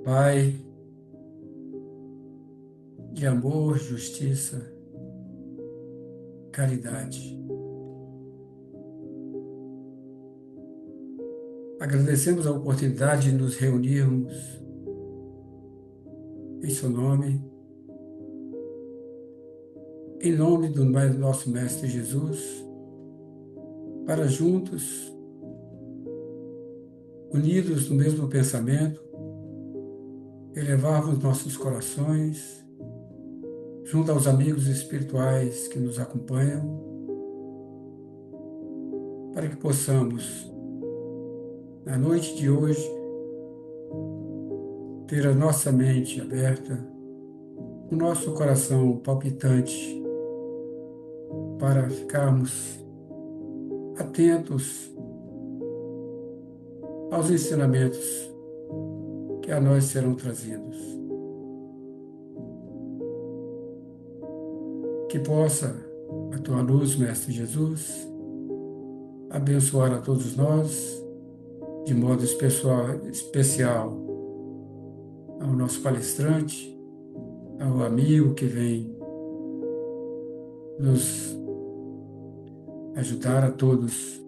Pai de amor, justiça, caridade. Agradecemos a oportunidade de nos reunirmos em seu nome, em nome do nosso Mestre Jesus, para juntos, unidos no mesmo pensamento, elevarmos nossos corações junto aos amigos espirituais que nos acompanham, para que possamos, na noite de hoje, ter a nossa mente aberta, o nosso coração palpitante, para ficarmos atentos aos ensinamentos que a nós serão trazidos. Que possa a tua luz, Mestre Jesus, abençoar a todos nós, de modo especial ao nosso palestrante, ao amigo que vem nos ajudar a todos,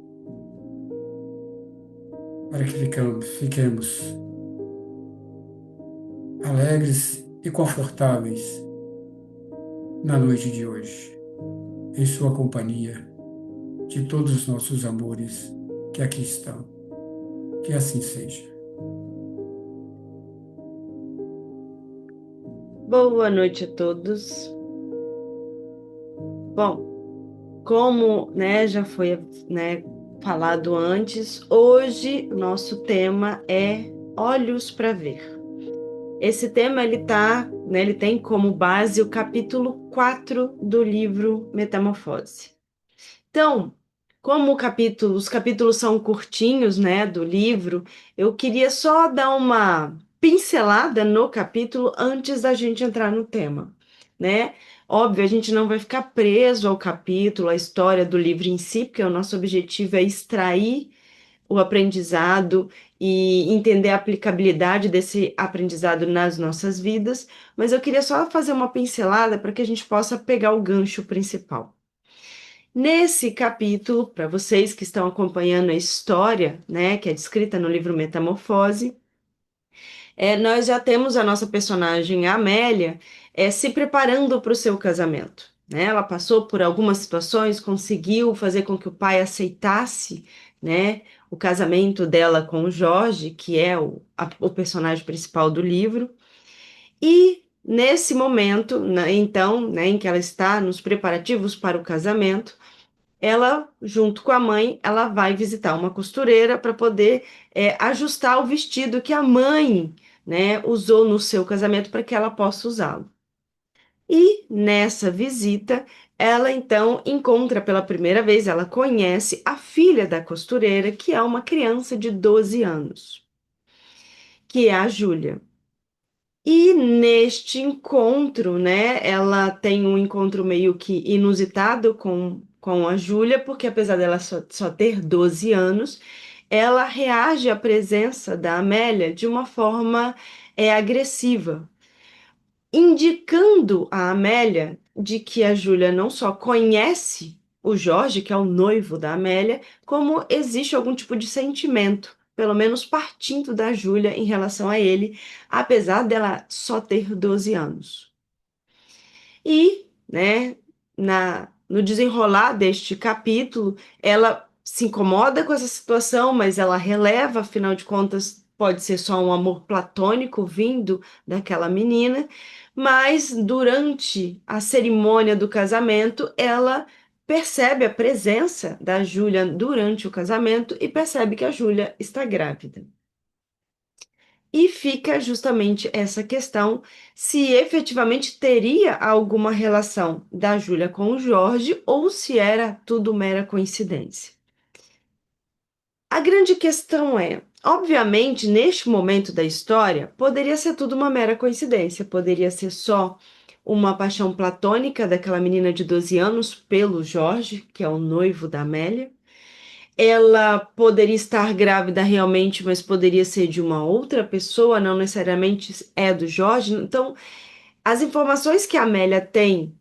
para que fiquemos alegres e confortáveis na noite de hoje, em sua companhia, de todos os nossos amores que aqui estão. Que assim seja. Boa noite a todos. Bom, como, já foi, falado antes, hoje nosso tema é Olhos para Ver. Esse tema ele tem como base o capítulo 4 do livro Metamorfose. Então, como os capítulos são curtinhos, do livro, eu queria só dar uma pincelada no capítulo antes da gente entrar no tema, né? Óbvio, a gente não vai ficar preso ao capítulo, à história do livro em si, porque o nosso objetivo é extrair o aprendizado e entender a aplicabilidade desse aprendizado nas nossas vidas, mas eu queria só fazer uma pincelada para que a gente possa pegar o gancho principal. Nesse capítulo, para vocês que estão acompanhando a história, que é descrita no livro Metamorfose, nós já temos a nossa personagem Amélia se preparando para o seu casamento. Né? Ela passou por algumas situações, conseguiu fazer com que o pai aceitasse, o casamento dela com o Jorge, que é o personagem principal do livro. E nesse momento, então, em que ela está nos preparativos para o casamento, ela, junto com a mãe, ela vai visitar uma costureira para poder ajustar o vestido que a mãe, usou no seu casamento para que ela possa usá-lo. E nessa visita, ela então encontra pela primeira vez, ela conhece a filha da costureira, que é uma criança de 12 anos, que é a Júlia. E neste encontro, ela tem um encontro meio que inusitado com a Júlia, porque apesar dela só ter 12 anos, ela reage à presença da Amélia de uma forma agressiva, indicando a Amélia de que a Júlia não só conhece o Jorge, que é o noivo da Amélia, como existe algum tipo de sentimento, pelo menos partindo da Júlia em relação a ele, apesar dela só ter 12 anos. E, no desenrolar deste capítulo, ela se incomoda com essa situação, mas ela releva, afinal de contas, pode ser só um amor platônico vindo daquela menina, mas durante a cerimônia do casamento, ela percebe a presença da Júlia durante o casamento e percebe que a Júlia está grávida. E fica justamente essa questão se efetivamente teria alguma relação da Júlia com o Jorge ou se era tudo mera coincidência. A grande questão é, obviamente, neste momento da história, poderia ser tudo uma mera coincidência, poderia ser só uma paixão platônica daquela menina de 12 anos pelo Jorge, que é o noivo da Amélia. Ela poderia estar grávida realmente, mas poderia ser de uma outra pessoa, não necessariamente é do Jorge. Então, as informações que a Amélia tem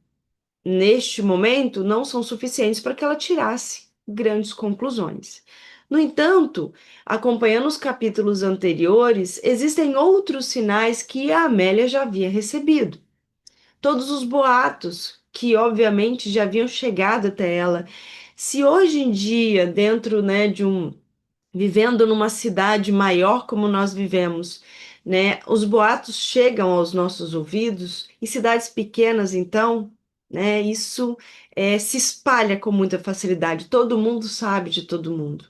neste momento não são suficientes para que ela tirasse grandes conclusões. No entanto, acompanhando os capítulos anteriores, existem outros sinais que a Amélia já havia recebido. Todos os boatos que, obviamente, já haviam chegado até ela. Se hoje em dia, dentro, né, de um vivendo numa cidade maior como nós vivemos, né? Os boatos chegam aos nossos ouvidos, em cidades pequenas, então, né? Isso se espalha com muita facilidade, todo mundo sabe de todo mundo.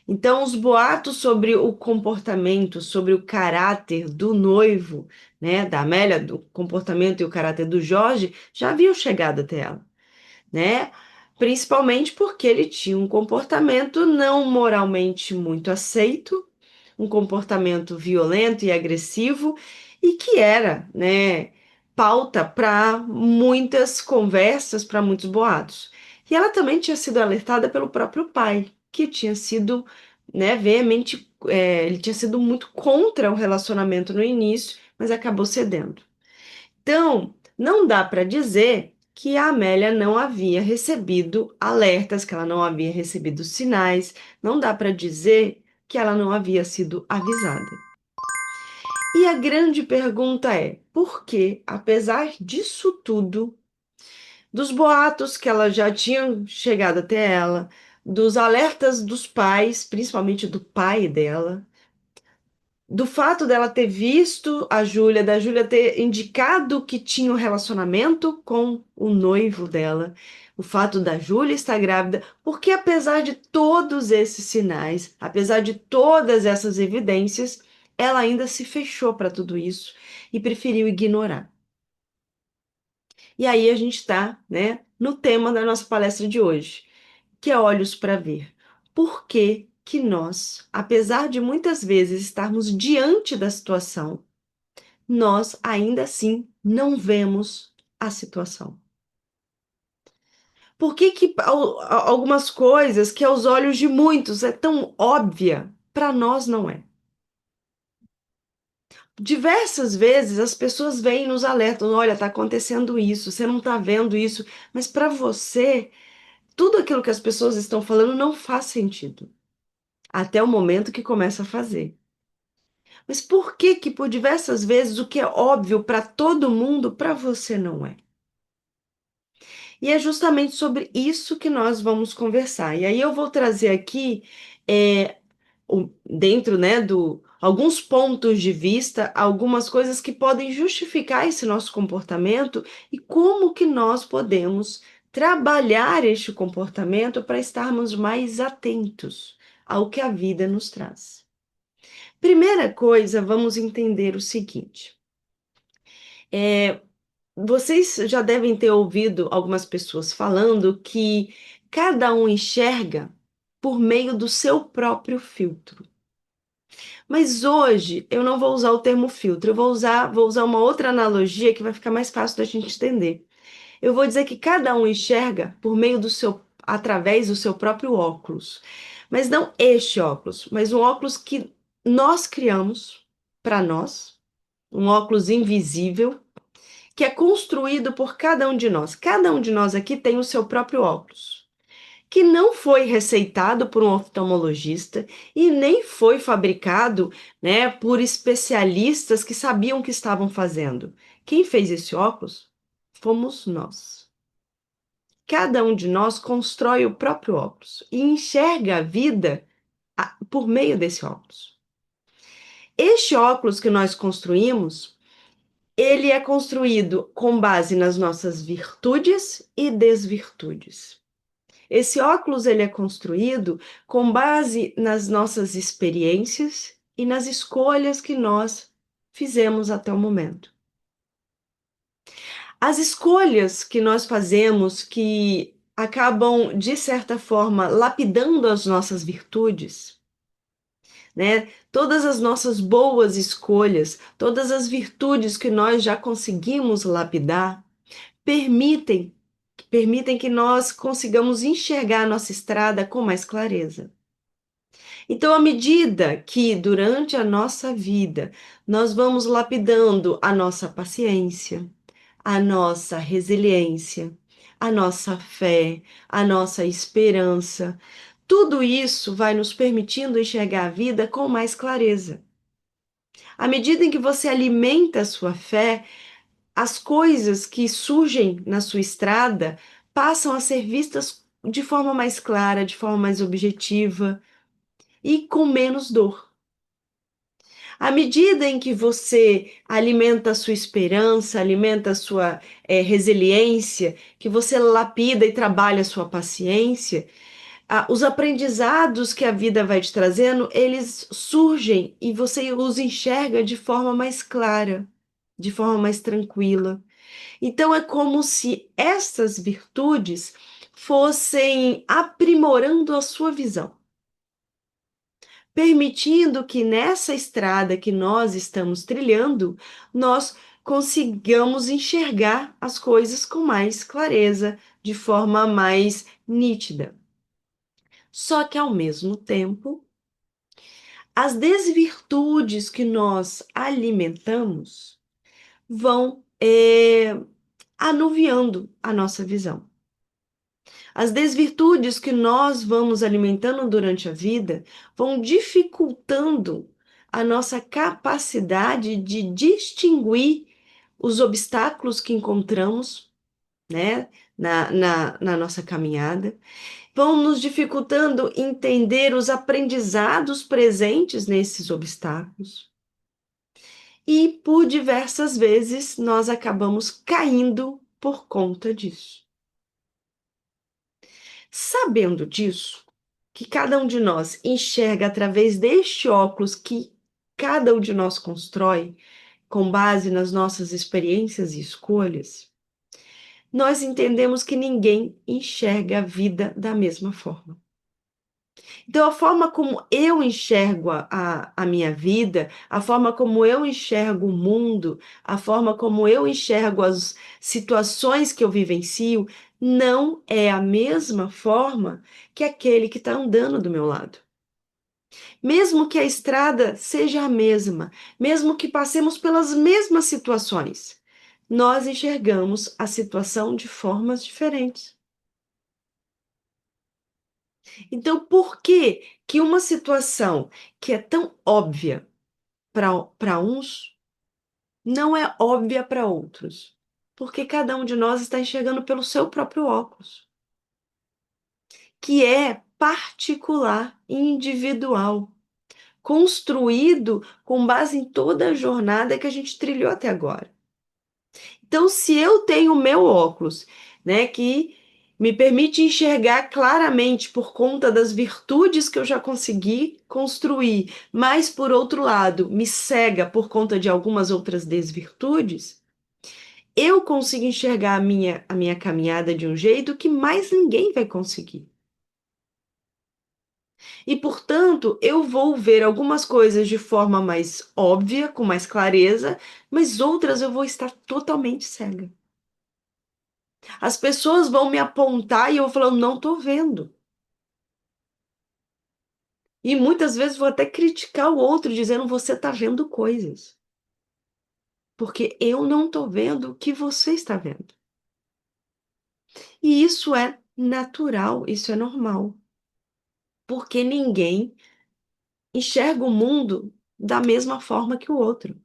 Então, os boatos sobre o comportamento, sobre o caráter do noivo, né, da Amélia, do comportamento e o caráter do Jorge, já haviam chegado até ela, né? Principalmente porque ele tinha um comportamento não moralmente muito aceito, um comportamento violento e agressivo, e que era, né, pauta para muitas conversas, para muitos boatos. E ela também tinha sido alertada pelo próprio pai, que tinha sido, né, veemente, ele tinha sido muito contra o relacionamento no início, mas acabou cedendo. Então, não dá para dizer que a Amélia não havia recebido alertas, que ela não havia recebido sinais, não dá para dizer que ela não havia sido avisada. E a grande pergunta é: por que, apesar disso tudo, dos boatos que ela já tinha chegado até ela, dos alertas dos pais, principalmente do pai dela, do fato dela ter visto a Júlia, da Júlia ter indicado que tinha um relacionamento com o noivo dela, o fato da Júlia estar grávida, porque apesar de todos esses sinais, apesar de todas essas evidências, ela ainda se fechou para tudo isso e preferiu ignorar. E aí a gente está, né, no tema da nossa palestra de hoje, que é olhos para ver. Por que que nós, apesar de muitas vezes estarmos diante da situação, nós ainda assim não vemos a situação? Por que que algumas coisas que aos olhos de muitos é tão óbvia, para nós não é? Diversas vezes as pessoas vêm e nos alertam, olha, está acontecendo isso, você não está vendo isso, mas para você, tudo aquilo que as pessoas estão falando não faz sentido, até o momento que começa a fazer. Mas por que que por diversas vezes o que é óbvio para todo mundo, para você não é? E é justamente sobre isso que nós vamos conversar. E aí eu vou trazer aqui, é, dentro, né, do alguns pontos de vista, algumas coisas que podem justificar esse nosso comportamento e como que nós podemos trabalhar este comportamento para estarmos mais atentos ao que a vida nos traz. Primeira coisa, vamos entender o seguinte. Vocês já devem ter ouvido algumas pessoas falando que cada um enxerga por meio do seu próprio filtro. Mas hoje eu não vou usar o termo filtro, vou usar uma outra analogia que vai ficar mais fácil da gente entender. Eu vou dizer que cada um enxerga por meio do seu, através do seu próprio óculos. Mas não este óculos, mas um óculos que nós criamos para nós, um óculos invisível que é construído por cada um de nós. Cada um de nós aqui tem o seu próprio óculos, que não foi receitado por um oftalmologista e nem foi fabricado, né, por especialistas que sabiam o que estavam fazendo. Quem fez esse óculos fomos nós. Cada um de nós constrói o próprio óculos e enxerga a vida por meio desse óculos. Este óculos que nós construímos, ele é construído com base nas nossas virtudes e desvirtudes. Esse óculos ele é construído com base nas nossas experiências e nas escolhas que nós fizemos até o momento. As escolhas que nós fazemos que acabam, de certa forma, lapidando as nossas virtudes, né? Todas as nossas boas escolhas, todas as virtudes que nós já conseguimos lapidar, permitem que nós consigamos enxergar a nossa estrada com mais clareza. Então, à medida que durante a nossa vida nós vamos lapidando a nossa paciência, a nossa resiliência, a nossa fé, a nossa esperança, tudo isso vai nos permitindo enxergar a vida com mais clareza. À medida em que você alimenta a sua fé, as coisas que surgem na sua estrada passam a ser vistas de forma mais clara, de forma mais objetiva e com menos dor. À medida em que você alimenta a sua esperança, alimenta a sua resiliência, que você lapida e trabalha a sua paciência, os aprendizados que a vida vai te trazendo, eles surgem e você os enxerga de forma mais clara, de forma mais tranquila. Então é como se essas virtudes fossem aprimorando a sua visão, permitindo que nessa estrada que nós estamos trilhando, nós consigamos enxergar as coisas com mais clareza, de forma mais nítida. Só que ao mesmo tempo, as desvirtudes que nós alimentamos vão anuviando a nossa visão. As desvirtudes que nós vamos alimentando durante a vida vão dificultando a nossa capacidade de distinguir os obstáculos que encontramos, né, na nossa caminhada, vão nos dificultando entender os aprendizados presentes nesses obstáculos. E por diversas vezes nós acabamos caindo por conta disso. Sabendo disso, que cada um de nós enxerga através deste óculos que cada um de nós constrói, com base nas nossas experiências e escolhas, nós entendemos que ninguém enxerga a vida da mesma forma. Então, a forma como eu enxergo a minha vida, a forma como eu enxergo o mundo, a forma como eu enxergo as situações que eu vivencio, não é a mesma forma que aquele que está andando do meu lado. Mesmo que a estrada seja a mesma, mesmo que passemos pelas mesmas situações, nós enxergamos a situação de formas diferentes. Então, por que que uma situação que é tão óbvia para uns não é óbvia para outros? Porque cada um de nós está enxergando pelo seu próprio óculos, que é particular e individual, construído com base em toda a jornada que a gente trilhou até agora. Então, se eu tenho o meu óculos, né, que me permite enxergar claramente por conta das virtudes que eu já consegui construir, mas por outro lado, me cega por conta de algumas outras desvirtudes, eu consigo enxergar a minha caminhada de um jeito que mais ninguém vai conseguir. E, portanto, eu vou ver algumas coisas de forma mais óbvia, com mais clareza, mas outras eu vou estar totalmente cega. As pessoas vão me apontar e eu vou falar, não estou vendo. E muitas vezes vou até criticar o outro, dizendo, você está vendo coisas. Porque eu não estou vendo o que você está vendo. E isso é natural, isso é normal. Porque ninguém enxerga o mundo da mesma forma que o outro.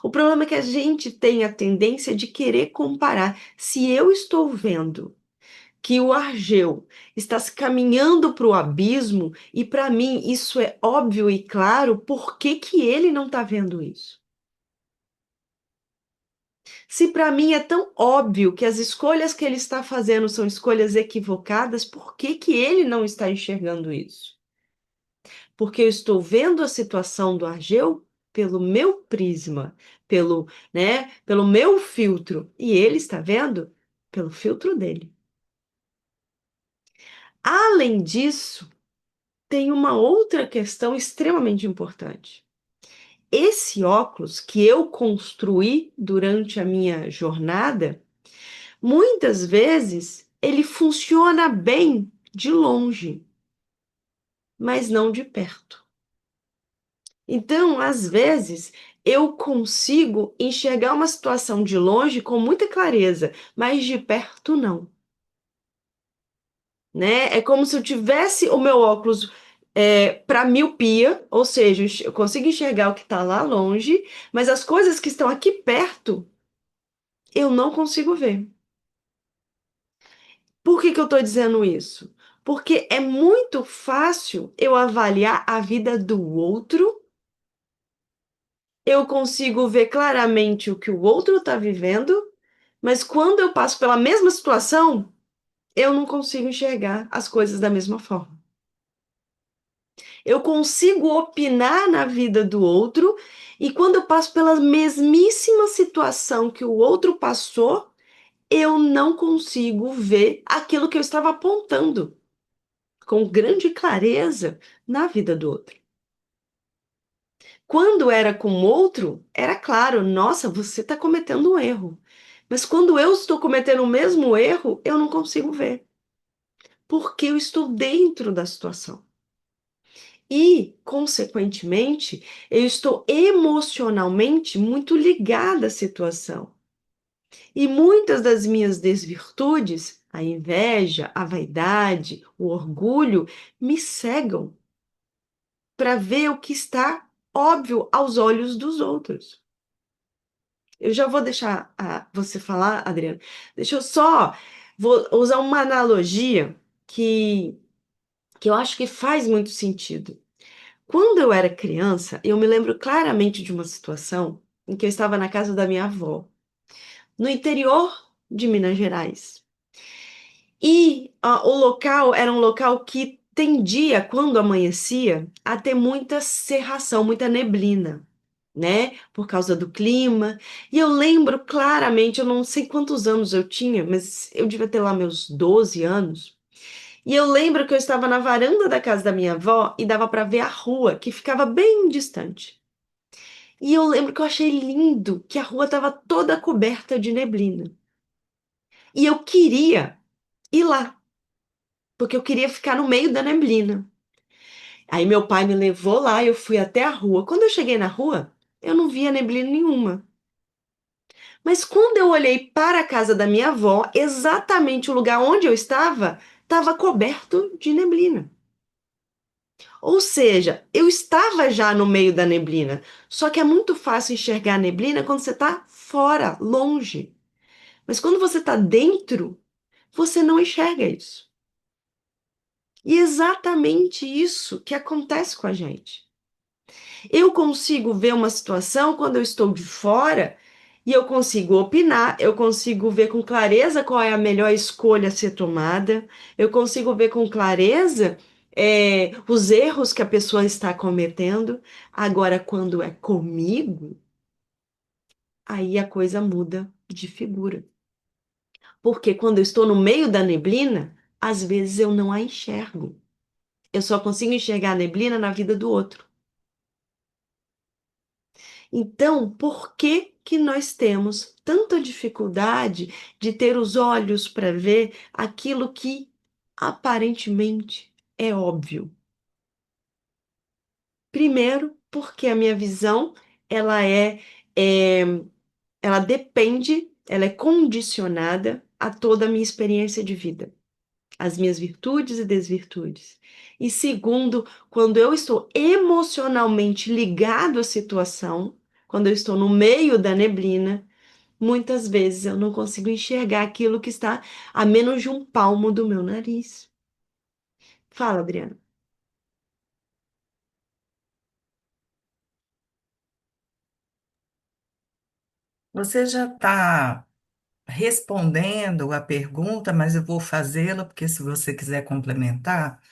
O problema é que a gente tem a tendência de querer comparar. Se eu estou vendo que o Argeu está se caminhando para o abismo, e para mim isso é óbvio e claro, por que que ele não está vendo isso? Se para mim é tão óbvio que as escolhas que ele está fazendo são escolhas equivocadas, por que que ele não está enxergando isso? Porque eu estou vendo a situação do Argeu pelo meu prisma, pelo meu filtro, e ele está vendo pelo filtro dele. Além disso, tem uma outra questão extremamente importante. Esse óculos que eu construí durante a minha jornada, muitas vezes ele funciona bem de longe, mas não de perto. Então, às vezes, eu consigo enxergar uma situação de longe com muita clareza, mas de perto não, né? É como se eu tivesse o meu óculos para miopia, ou seja, eu consigo enxergar o que está lá longe, mas as coisas que estão aqui perto eu não consigo ver. Por que que eu estou dizendo isso? Porque é muito fácil eu avaliar a vida do outro, eu consigo ver claramente o que o outro está vivendo, mas quando eu passo pela mesma situação, eu não consigo enxergar as coisas da mesma forma. Eu consigo opinar na vida do outro, e quando eu passo pela mesmíssima situação que o outro passou, eu não consigo ver aquilo que eu estava apontando com grande clareza na vida do outro. Quando era com outro, era claro, nossa, você está cometendo um erro. Mas quando eu estou cometendo o mesmo erro, eu não consigo ver, porque eu estou dentro da situação. E, consequentemente, eu estou emocionalmente muito ligada à situação. E muitas das minhas desvirtudes, a inveja, a vaidade, o orgulho, me cegam para ver o que está óbvio aos olhos dos outros. Eu já vou deixar você falar, Adriano. Deixa eu só vou usar uma analogia que eu acho que faz muito sentido. Quando eu era criança, eu me lembro claramente de uma situação em que eu estava na casa da minha avó, no interior de Minas Gerais. E o local era um local que tendia, quando amanhecia, a ter muita cerração, muita neblina, né? Por causa do clima. E eu lembro claramente, eu não sei quantos anos eu tinha, mas eu devia ter lá meus 12 anos. E eu lembro que eu estava na varanda da casa da minha avó e dava para ver a rua, que ficava bem distante. E eu lembro que eu achei lindo que a rua estava toda coberta de neblina. E eu queria ir lá, porque eu queria ficar no meio da neblina. Aí meu pai me levou lá, eu fui até a rua. Quando eu cheguei na rua, eu não via neblina nenhuma. Mas quando eu olhei para a casa da minha avó, exatamente o lugar onde eu estava coberto de neblina. Ou seja, eu estava já no meio da neblina. Só que é muito fácil enxergar a neblina quando você está fora, longe. Mas quando você está dentro, você não enxerga isso. E é exatamente isso que acontece com a gente. Eu consigo ver uma situação quando eu estou de fora e eu consigo opinar, eu consigo ver com clareza qual é a melhor escolha a ser tomada, eu consigo ver com clareza os erros que a pessoa está cometendo. Agora, quando é comigo, aí a coisa muda de figura. Porque quando eu estou no meio da neblina, às vezes eu não a enxergo. Eu só consigo enxergar a neblina na vida do outro. Então, por que que nós temos tanta dificuldade de ter os olhos para ver aquilo que aparentemente é óbvio? Primeiro, porque a minha visão, ela é ela depende, ela é condicionada a toda a minha experiência de vida, as minhas virtudes e desvirtudes. E segundo, quando eu estou emocionalmente ligado à situação, quando eu estou no meio da neblina, muitas vezes eu não consigo enxergar aquilo que está a menos de um palmo do meu nariz. Fala, Adriana. Você já está respondendo a pergunta, mas eu vou fazê-la, porque se você quiser complementar,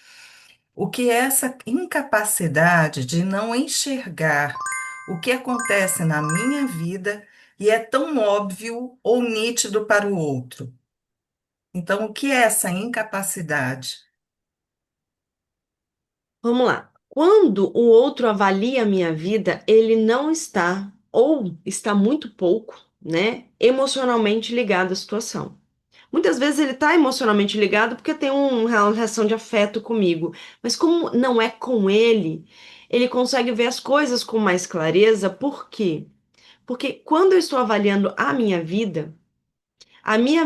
o que é essa incapacidade de não enxergar o que acontece na minha vida e é tão óbvio ou nítido para o outro? Então, o que é essa incapacidade? Vamos lá. Quando o outro avalia a minha vida, ele não está, ou está muito pouco, né, emocionalmente ligado à situação. Muitas vezes ele está emocionalmente ligado porque tem uma relação de afeto comigo, mas como não é com ele, ele consegue ver as coisas com mais clareza. Por quê? Porque quando eu estou avaliando a minha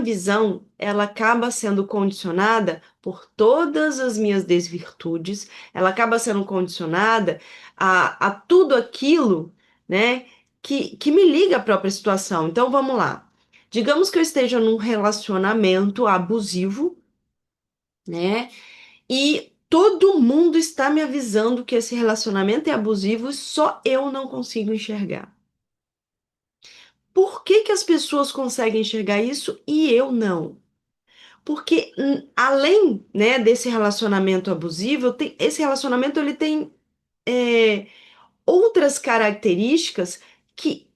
visão, ela acaba sendo condicionada por todas as minhas desvirtudes, ela acaba sendo condicionada a tudo aquilo, né, que me liga à própria situação. Então vamos lá. Digamos que eu esteja num relacionamento abusivo, né? E todo mundo está me avisando que esse relacionamento é abusivo e só eu não consigo enxergar. Por que que as pessoas conseguem enxergar isso e eu não? Porque além, né, desse relacionamento abusivo, esse relacionamento ele tem é, outras características que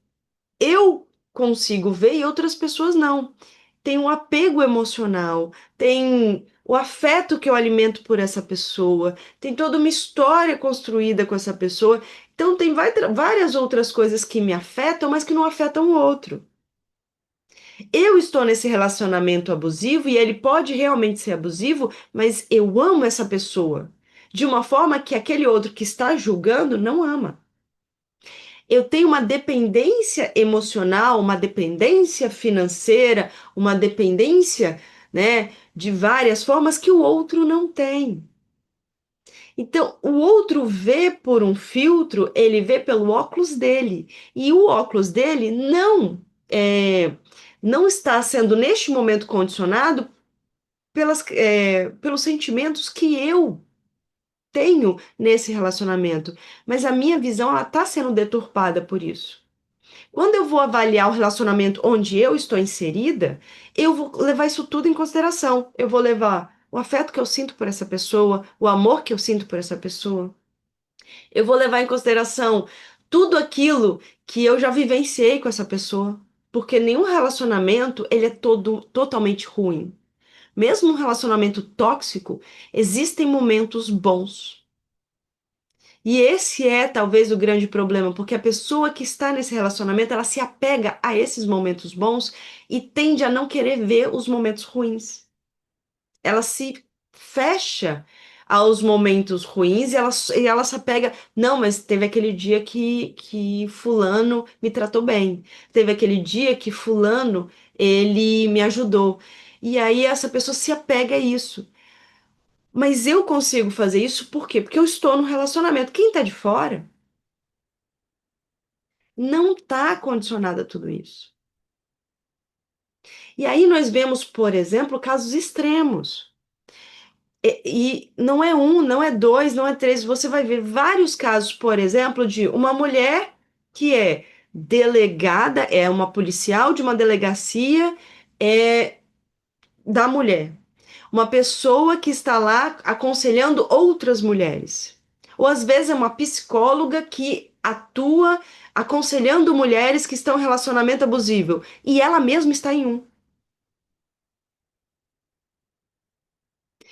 eu consigo ver e outras pessoas não. Tem um apego emocional, tem o afeto que eu alimento por essa pessoa, tem toda uma história construída com essa pessoa. Então, tem várias outras coisas que me afetam, mas que não afetam o outro. Eu estou nesse relacionamento abusivo e ele pode realmente ser abusivo, mas eu amo essa pessoa de uma forma que aquele outro que está julgando não ama. Eu tenho uma dependência emocional, uma dependência financeira, uma dependência, né, de várias formas que o outro não tem. Então, o outro vê por um filtro, ele vê pelo óculos dele, e o óculos dele não está sendo neste momento condicionado pelos sentimentos que eu tenho nesse relacionamento, mas a minha visão ela está sendo deturpada por isso. Quando eu vou avaliar o relacionamento onde eu estou inserida, eu vou levar isso tudo em consideração. Eu vou levar o afeto que eu sinto por essa pessoa, o amor que eu sinto por essa pessoa. Eu vou levar em consideração tudo aquilo que eu já vivenciei com essa pessoa, porque nenhum relacionamento ele é todo totalmente ruim. Mesmo um relacionamento tóxico, existem momentos bons. E esse é talvez o grande problema, porque a pessoa que está nesse relacionamento, ela se apega a esses momentos bons e tende a não querer ver os momentos ruins. Ela se fecha aos momentos ruins e ela se apega, não, mas teve aquele dia que fulano me tratou bem. Teve aquele dia que fulano, ele me ajudou. E aí essa pessoa se apega a isso. Mas eu consigo fazer isso por quê? Porque eu estou no relacionamento. Quem está de fora não está condicionado a tudo isso. E aí nós vemos, por exemplo, casos extremos. E não é um, não é dois, não é três. Você vai ver vários casos, por exemplo, de uma mulher que é delegada, é uma policial de uma delegacia da mulher. Uma pessoa que está lá aconselhando outras mulheres. Ou às vezes é uma psicóloga que atua aconselhando mulheres que estão em relacionamento abusivo e ela mesma está em um.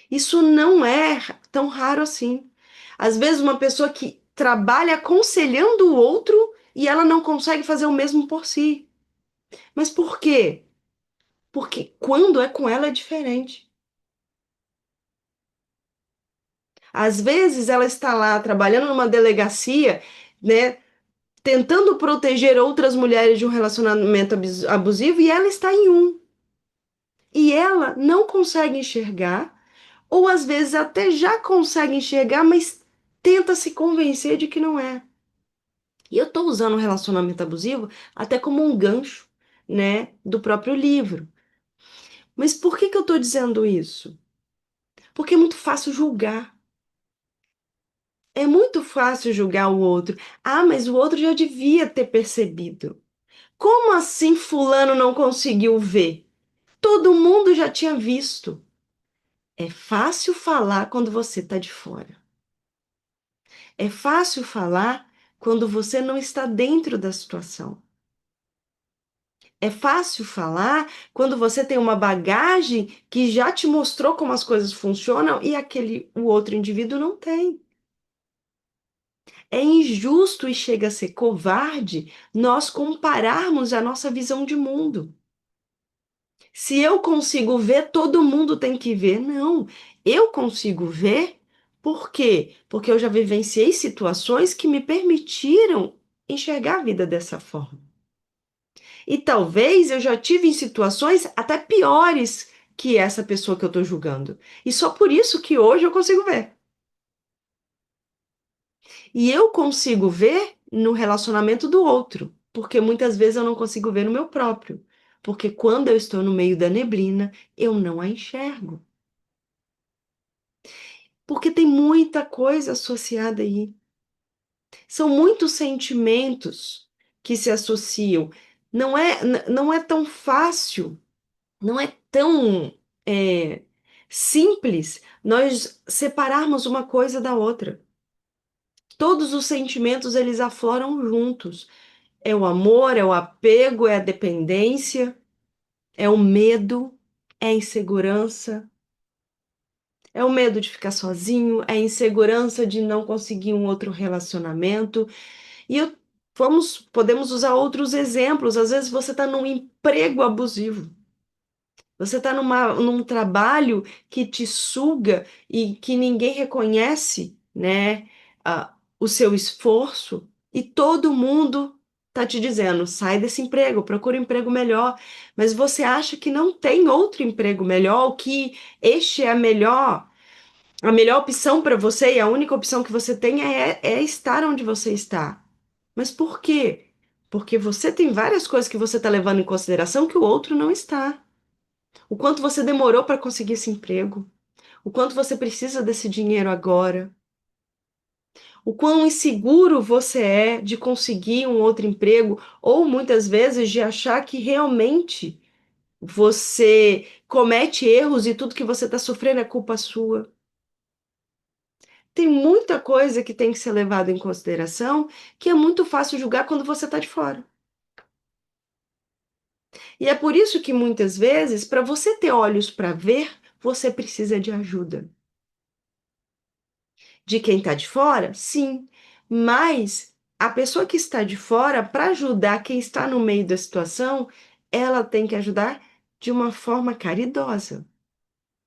Isso não é tão raro assim. Às vezes uma pessoa que trabalha aconselhando o outro e ela não consegue fazer o mesmo por si. Mas por quê? Porque quando é com ela é diferente. Às vezes ela está lá trabalhando numa delegacia, né, tentando proteger outras mulheres de um relacionamento abusivo e ela está em um. E ela não consegue enxergar, ou às vezes até já consegue enxergar, mas tenta se convencer de que não é. E eu estou usando o relacionamento abusivo até como um gancho, né, do próprio livro. Mas por que que eu estou dizendo isso? Porque é muito fácil julgar. É muito fácil julgar o outro. Ah, mas o outro já devia ter percebido. Como assim fulano não conseguiu ver? Todo mundo já tinha visto. É fácil falar quando você está de fora. É fácil falar quando você não está dentro da situação. É fácil falar quando você tem uma bagagem que já te mostrou como as coisas funcionam e o outro indivíduo não tem. É injusto e chega a ser covarde nós compararmos a nossa visão de mundo. Se eu consigo ver, todo mundo tem que ver. Não, eu consigo ver. Por quê? Porque eu já vivenciei situações que me permitiram enxergar a vida dessa forma. E talvez eu já tive em situações até piores que essa pessoa que eu estou julgando. E só por isso que hoje eu consigo ver. E eu consigo ver no relacionamento do outro, porque muitas vezes eu não consigo ver no meu próprio. Porque quando eu estou no meio da neblina, eu não a enxergo. Porque tem muita coisa associada aí. São muitos sentimentos que se associam. Não é tão fácil, não é tão é, simples nós separarmos uma coisa da outra. Todos os sentimentos eles afloram juntos. É o amor, é o apego, é a dependência, é o medo, é a insegurança, é o medo de ficar sozinho, é a insegurança de não conseguir um outro relacionamento. E podemos usar outros exemplos. Às vezes você está num emprego abusivo. Você está num trabalho que te suga e que ninguém reconhece, né, o seu esforço, e todo mundo está te dizendo: sai desse emprego, procura um emprego melhor. Mas você acha que não tem outro emprego melhor, que este é a melhor opção para você e a única opção que você tem é estar onde você está. Mas por quê? Porque você tem várias coisas que você está levando em consideração que o outro não está. O quanto você demorou para conseguir esse emprego, o quanto você precisa desse dinheiro agora, o quão inseguro você é de conseguir um outro emprego, ou muitas vezes de achar que realmente você comete erros e tudo que você está sofrendo é culpa sua. Tem muita coisa que tem que ser levada em consideração que é muito fácil julgar quando você está de fora. E é por isso que muitas vezes, para você ter olhos para ver, você precisa de ajuda. De quem está de fora? Sim, mas a pessoa que está de fora, para ajudar quem está no meio da situação, ela tem que ajudar de uma forma caridosa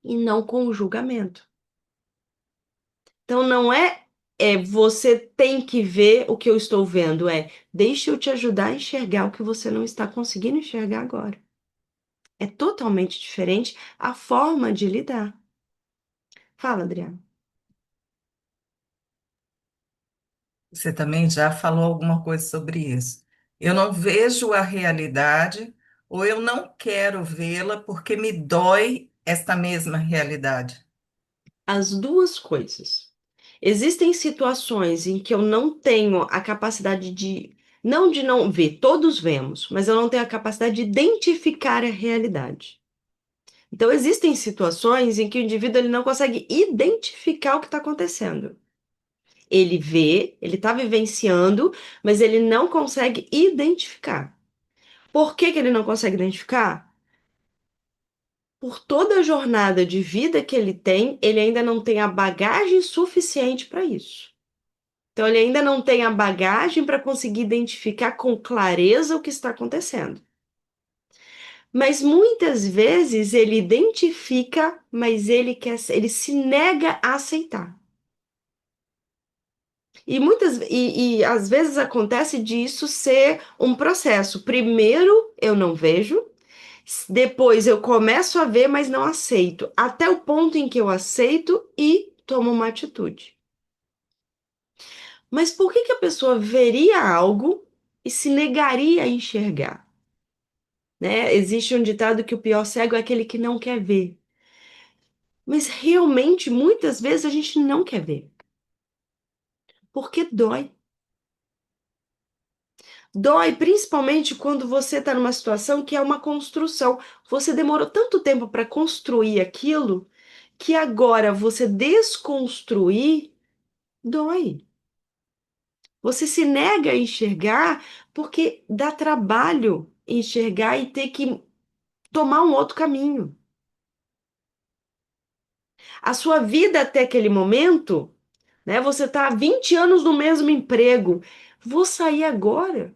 e não com o julgamento. Então não é você tem que ver o que eu estou vendo, deixa eu te ajudar a enxergar o que você não está conseguindo enxergar agora. É totalmente diferente a forma de lidar. Fala, Adriana. Você também já falou alguma coisa sobre isso. Eu não vejo a realidade ou eu não quero vê-la porque me dói esta mesma realidade. As duas coisas. Existem situações em que eu não tenho a capacidade não de não ver, todos vemos, mas eu não tenho a capacidade de identificar a realidade. Então, existem situações em que o indivíduo ele não consegue identificar o que está acontecendo. Ele vê, ele está vivenciando, mas ele não consegue identificar. Por que que ele não consegue identificar? Por toda a jornada de vida que ele ainda não tem a bagagem suficiente para isso. Então, ele ainda não tem a bagagem para conseguir identificar com clareza o que está acontecendo. Mas muitas vezes ele identifica, mas ele se nega a aceitar. E às vezes acontece disso ser um processo. Primeiro eu não vejo, depois eu começo a ver, mas não aceito, até o ponto em que eu aceito e tomo uma atitude. Mas por que que a pessoa veria algo e se negaria a enxergar? Né? Existe um ditado que o pior cego é aquele que não quer ver. Mas realmente, muitas vezes a gente não quer ver, porque dói. Dói principalmente quando você está numa situação que é uma construção. Você demorou tanto tempo para construir aquilo que agora você desconstruir dói. Você se nega a enxergar porque dá trabalho enxergar e ter que tomar um outro caminho. A sua vida até aquele momento, né? Você está há 20 anos no mesmo emprego. Vou sair agora.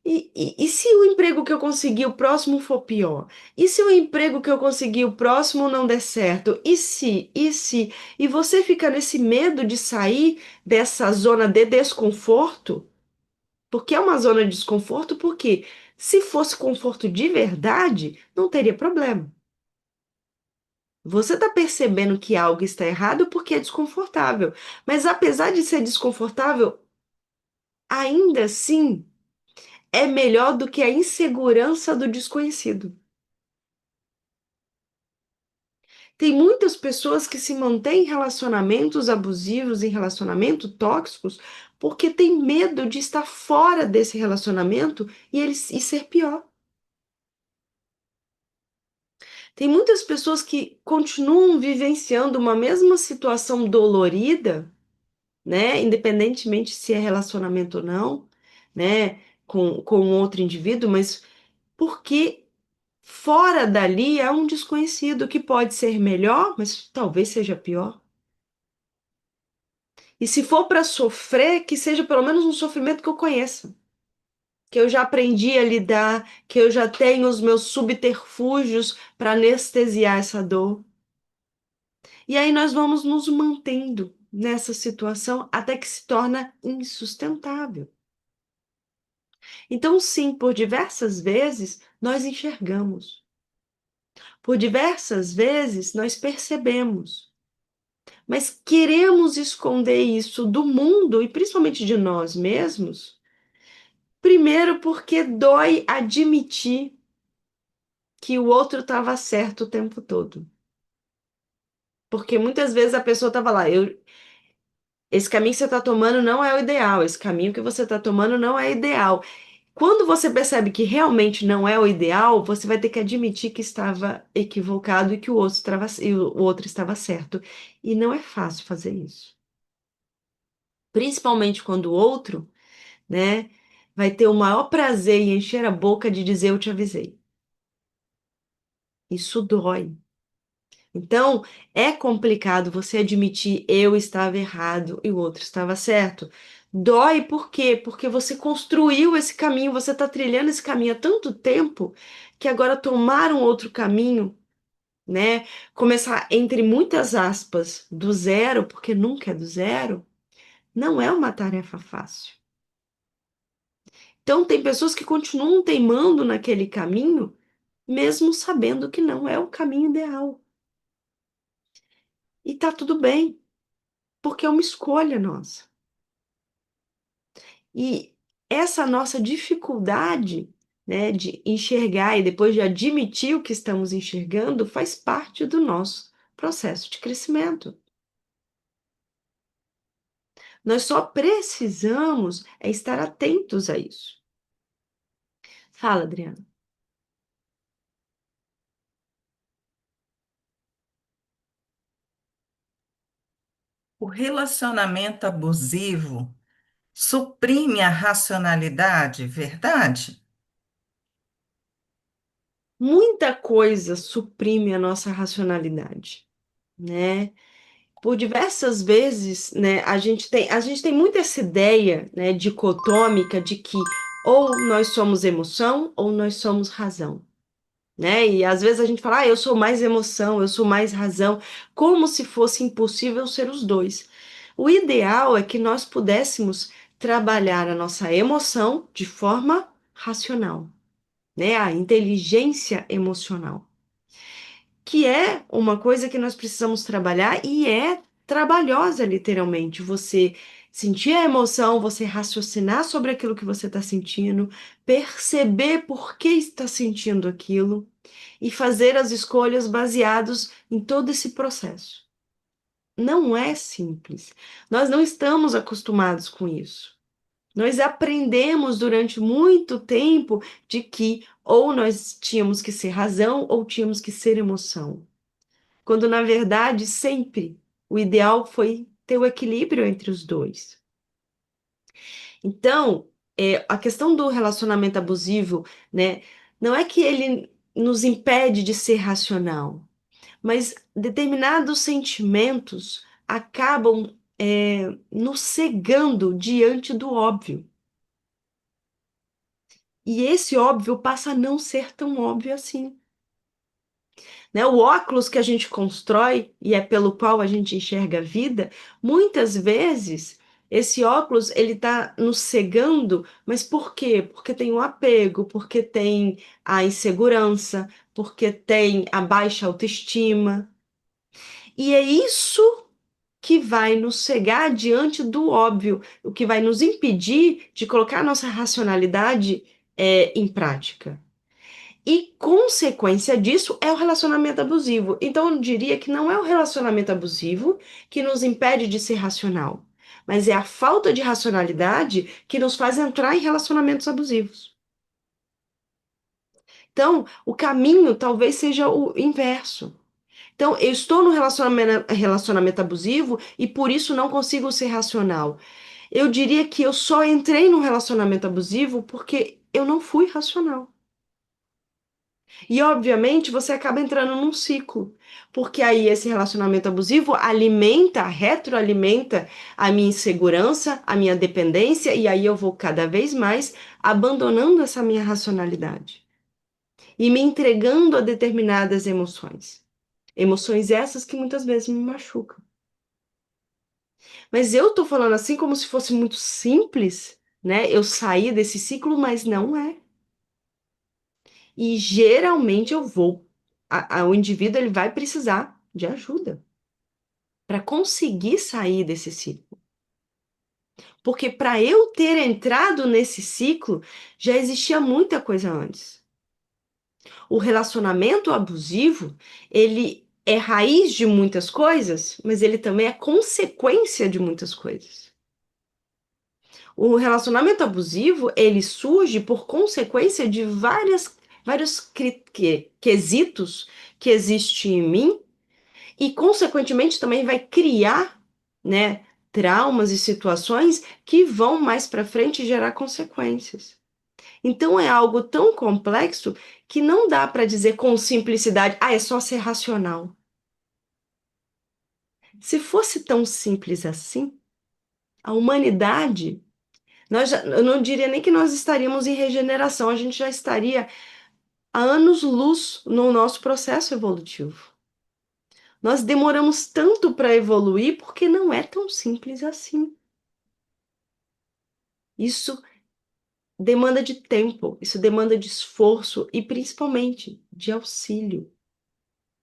E se o emprego que eu conseguir o próximo for pior? E se o emprego que eu conseguir o próximo não der certo? E se? E se? E você fica nesse medo de sair dessa zona de desconforto? Porque é uma zona de desconforto, porque se fosse conforto de verdade, não teria problema. Você está percebendo que algo está errado porque é desconfortável. Mas apesar de ser desconfortável, ainda assim é melhor do que a insegurança do desconhecido. Tem muitas pessoas que se mantêm em relacionamentos abusivos, em relacionamentos tóxicos, porque tem medo de estar fora desse relacionamento e ser pior. Tem muitas pessoas que continuam vivenciando uma mesma situação dolorida, né? Independentemente se é relacionamento ou não, né? Com outro indivíduo, mas porque fora dali é um desconhecido que pode ser melhor, mas talvez seja pior. E se for para sofrer, que seja pelo menos um sofrimento que eu conheça, que eu já aprendi a lidar, que eu já tenho os meus subterfúgios para anestesiar essa dor. E aí nós vamos nos mantendo nessa situação até que se torna insustentável. Então, sim, por diversas vezes nós enxergamos. Por diversas vezes nós percebemos. Mas queremos esconder isso do mundo e principalmente de nós mesmos. Primeiro, porque dói admitir que o outro estava certo o tempo todo. Porque muitas vezes a pessoa estava lá, esse caminho que você está tomando não é o ideal, esse caminho que você está tomando não é ideal. Quando você percebe que realmente não é o ideal, você vai ter que admitir que estava equivocado e que o outro estava certo. E não é fácil fazer isso. Principalmente quando o outro, né, vai ter o maior prazer em encher a boca de dizer eu te avisei. Isso dói. Então, é complicado você admitir eu estava errado e o outro estava certo. Dói por quê? Porque você construiu esse caminho, você está trilhando esse caminho há tanto tempo que agora tomar um outro caminho, né? Começar entre muitas aspas do zero, porque nunca é do zero, não é uma tarefa fácil. Então, tem pessoas que continuam teimando naquele caminho, mesmo sabendo que não é o caminho ideal. E tá tudo bem, porque é uma escolha nossa. E essa nossa dificuldade, né, de enxergar e depois de admitir o que estamos enxergando faz parte do nosso processo de crescimento. Nós só precisamos é estar atentos a isso. Fala, Adriana. O relacionamento abusivo suprime a racionalidade, verdade? Muita coisa suprime a nossa racionalidade, né? Por diversas vezes, né, a gente tem muito essa ideia, né, dicotômica de que ou nós somos emoção ou nós somos razão, né? E às vezes a gente fala, eu sou mais emoção, eu sou mais razão, como se fosse impossível ser os dois. O ideal é que nós pudéssemos trabalhar a nossa emoção de forma racional, né? A inteligência emocional, que é uma coisa que nós precisamos trabalhar e é trabalhosa, literalmente. Você sentir a emoção, você raciocinar sobre aquilo que você está sentindo, perceber por que está sentindo aquilo e fazer as escolhas baseadas em todo esse processo. Não é simples. Nós não estamos acostumados com isso. Nós aprendemos durante muito tempo de que ou nós tínhamos que ser razão ou tínhamos que ser emoção, quando na verdade sempre o ideal foi ter o equilíbrio entre os dois. Então, a questão do relacionamento abusivo, né, não é que ele nos impede de ser racional, mas determinados sentimentos acabam nos cegando diante do óbvio. E esse óbvio passa a não ser tão óbvio assim. Né? O óculos que a gente constrói e é pelo qual a gente enxerga a vida, muitas vezes esse óculos ele está nos cegando, mas por quê? Porque tem o apego, porque tem a insegurança, porque tem a baixa autoestima. E é isso que vai nos cegar diante do óbvio, o que vai nos impedir de colocar a nossa racionalidade em prática. E consequência disso é o relacionamento abusivo. Então eu diria que não é o relacionamento abusivo que nos impede de ser racional, mas é a falta de racionalidade que nos faz entrar em relacionamentos abusivos. Então, o caminho talvez seja o inverso. Então, eu estou no relacionamento abusivo e por isso não consigo ser racional. Eu diria que eu só entrei no relacionamento abusivo porque eu não fui racional. E, obviamente, você acaba entrando num ciclo, porque aí esse relacionamento abusivo alimenta, retroalimenta a minha insegurança, a minha dependência, e aí eu vou cada vez mais abandonando essa minha racionalidade e me entregando a determinadas emoções. Emoções essas que muitas vezes me machucam. Mas eu tô falando assim como se fosse muito simples, né? Eu sair desse ciclo, mas não é. E geralmente eu vou, o indivíduo ele vai precisar de ajuda para conseguir sair desse ciclo. Porque para eu ter entrado nesse ciclo, já existia muita coisa antes. O relacionamento abusivo, ele é raiz de muitas coisas, mas ele também é consequência de muitas coisas. O relacionamento abusivo, ele surge por consequência de vários quesitos que existem em mim e, consequentemente, também vai criar, né, traumas e situações que vão mais para frente gerar consequências. Então, é algo tão complexo que não dá para dizer com simplicidade, ah, é só ser racional. Se fosse tão simples assim, a humanidade eu não diria nem que nós estaríamos em regeneração, a gente já estaria há anos-luz no nosso processo evolutivo. Nós demoramos tanto para evoluir porque não é tão simples assim. Isso demanda de tempo, isso demanda de esforço e principalmente de auxílio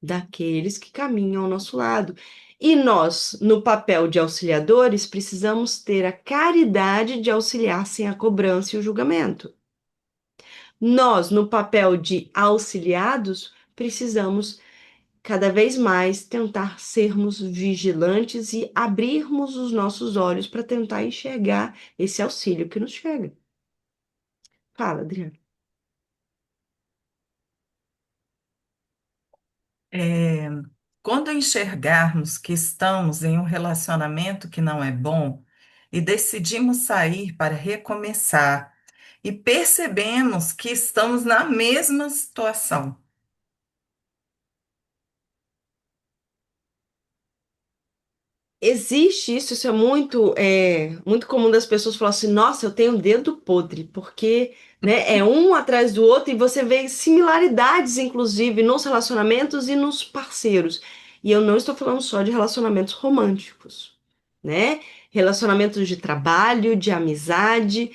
daqueles que caminham ao nosso lado. E nós, no papel de auxiliadores, precisamos ter a caridade de auxiliar sem a cobrança e o julgamento. Nós, no papel de auxiliados, precisamos cada vez mais tentar sermos vigilantes e abrirmos os nossos olhos para tentar enxergar esse auxílio que nos chega. Fala, Adriana. É, quando enxergarmos que estamos em um relacionamento que não é bom e decidimos sair para recomeçar e percebemos que estamos na mesma situação. Existe isso, isso é muito comum das pessoas falar assim, nossa, eu tenho um dedo podre, porque, né, é um atrás do outro e você vê similaridades, inclusive, nos relacionamentos e nos parceiros. E eu não estou falando só de relacionamentos românticos, né? Relacionamentos de trabalho, de amizade.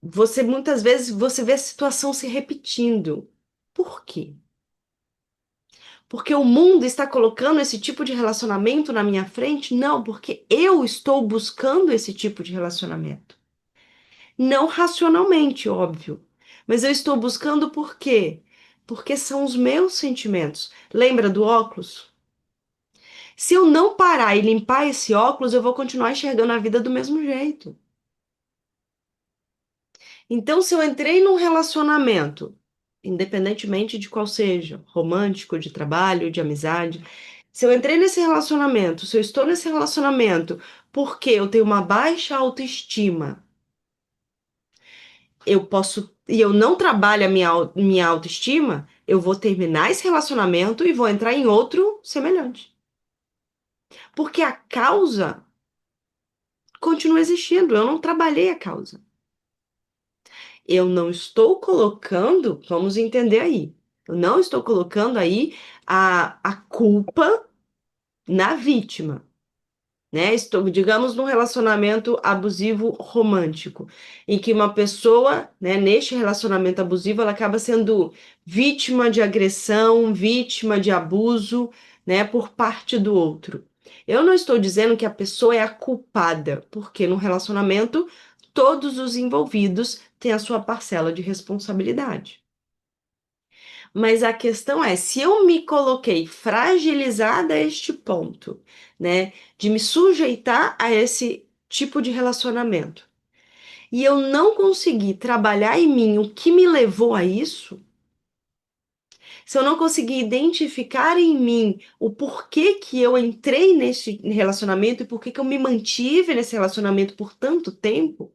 Você muitas vezes você vê a situação se repetindo. Por quê? Porque o mundo está colocando esse tipo de relacionamento na minha frente? Não, porque eu estou buscando esse tipo de relacionamento. Não racionalmente, óbvio, mas eu estou buscando por quê? Porque são os meus sentimentos. Lembra do óculos? Se eu não parar e limpar esse óculos, eu vou continuar enxergando a vida do mesmo jeito. Então, se eu entrei num relacionamento, independentemente de qual seja, romântico, de trabalho, de amizade, se eu entrei nesse relacionamento, se eu estou nesse relacionamento porque eu tenho uma baixa autoestima, eu posso, e eu não trabalho a minha autoestima, eu vou terminar esse relacionamento e vou entrar em outro semelhante. Porque a causa continua existindo, eu não trabalhei a causa. Eu não estou colocando, vamos entender aí, eu não estou colocando aí a culpa na vítima, né? Estou, digamos, num relacionamento abusivo romântico, em que uma pessoa, né, neste relacionamento abusivo, ela acaba sendo vítima de agressão, vítima de abuso, né, por parte do outro. Eu não estou dizendo que a pessoa é a culpada, porque no relacionamento todos os envolvidos têm a sua parcela de responsabilidade. Mas a questão é, se eu me coloquei fragilizada a este ponto, né, de me sujeitar a esse tipo de relacionamento, e eu não consegui trabalhar em mim o que me levou a isso, se eu não conseguir identificar em mim o porquê que eu entrei nesse relacionamento e porquê que eu me mantive nesse relacionamento por tanto tempo,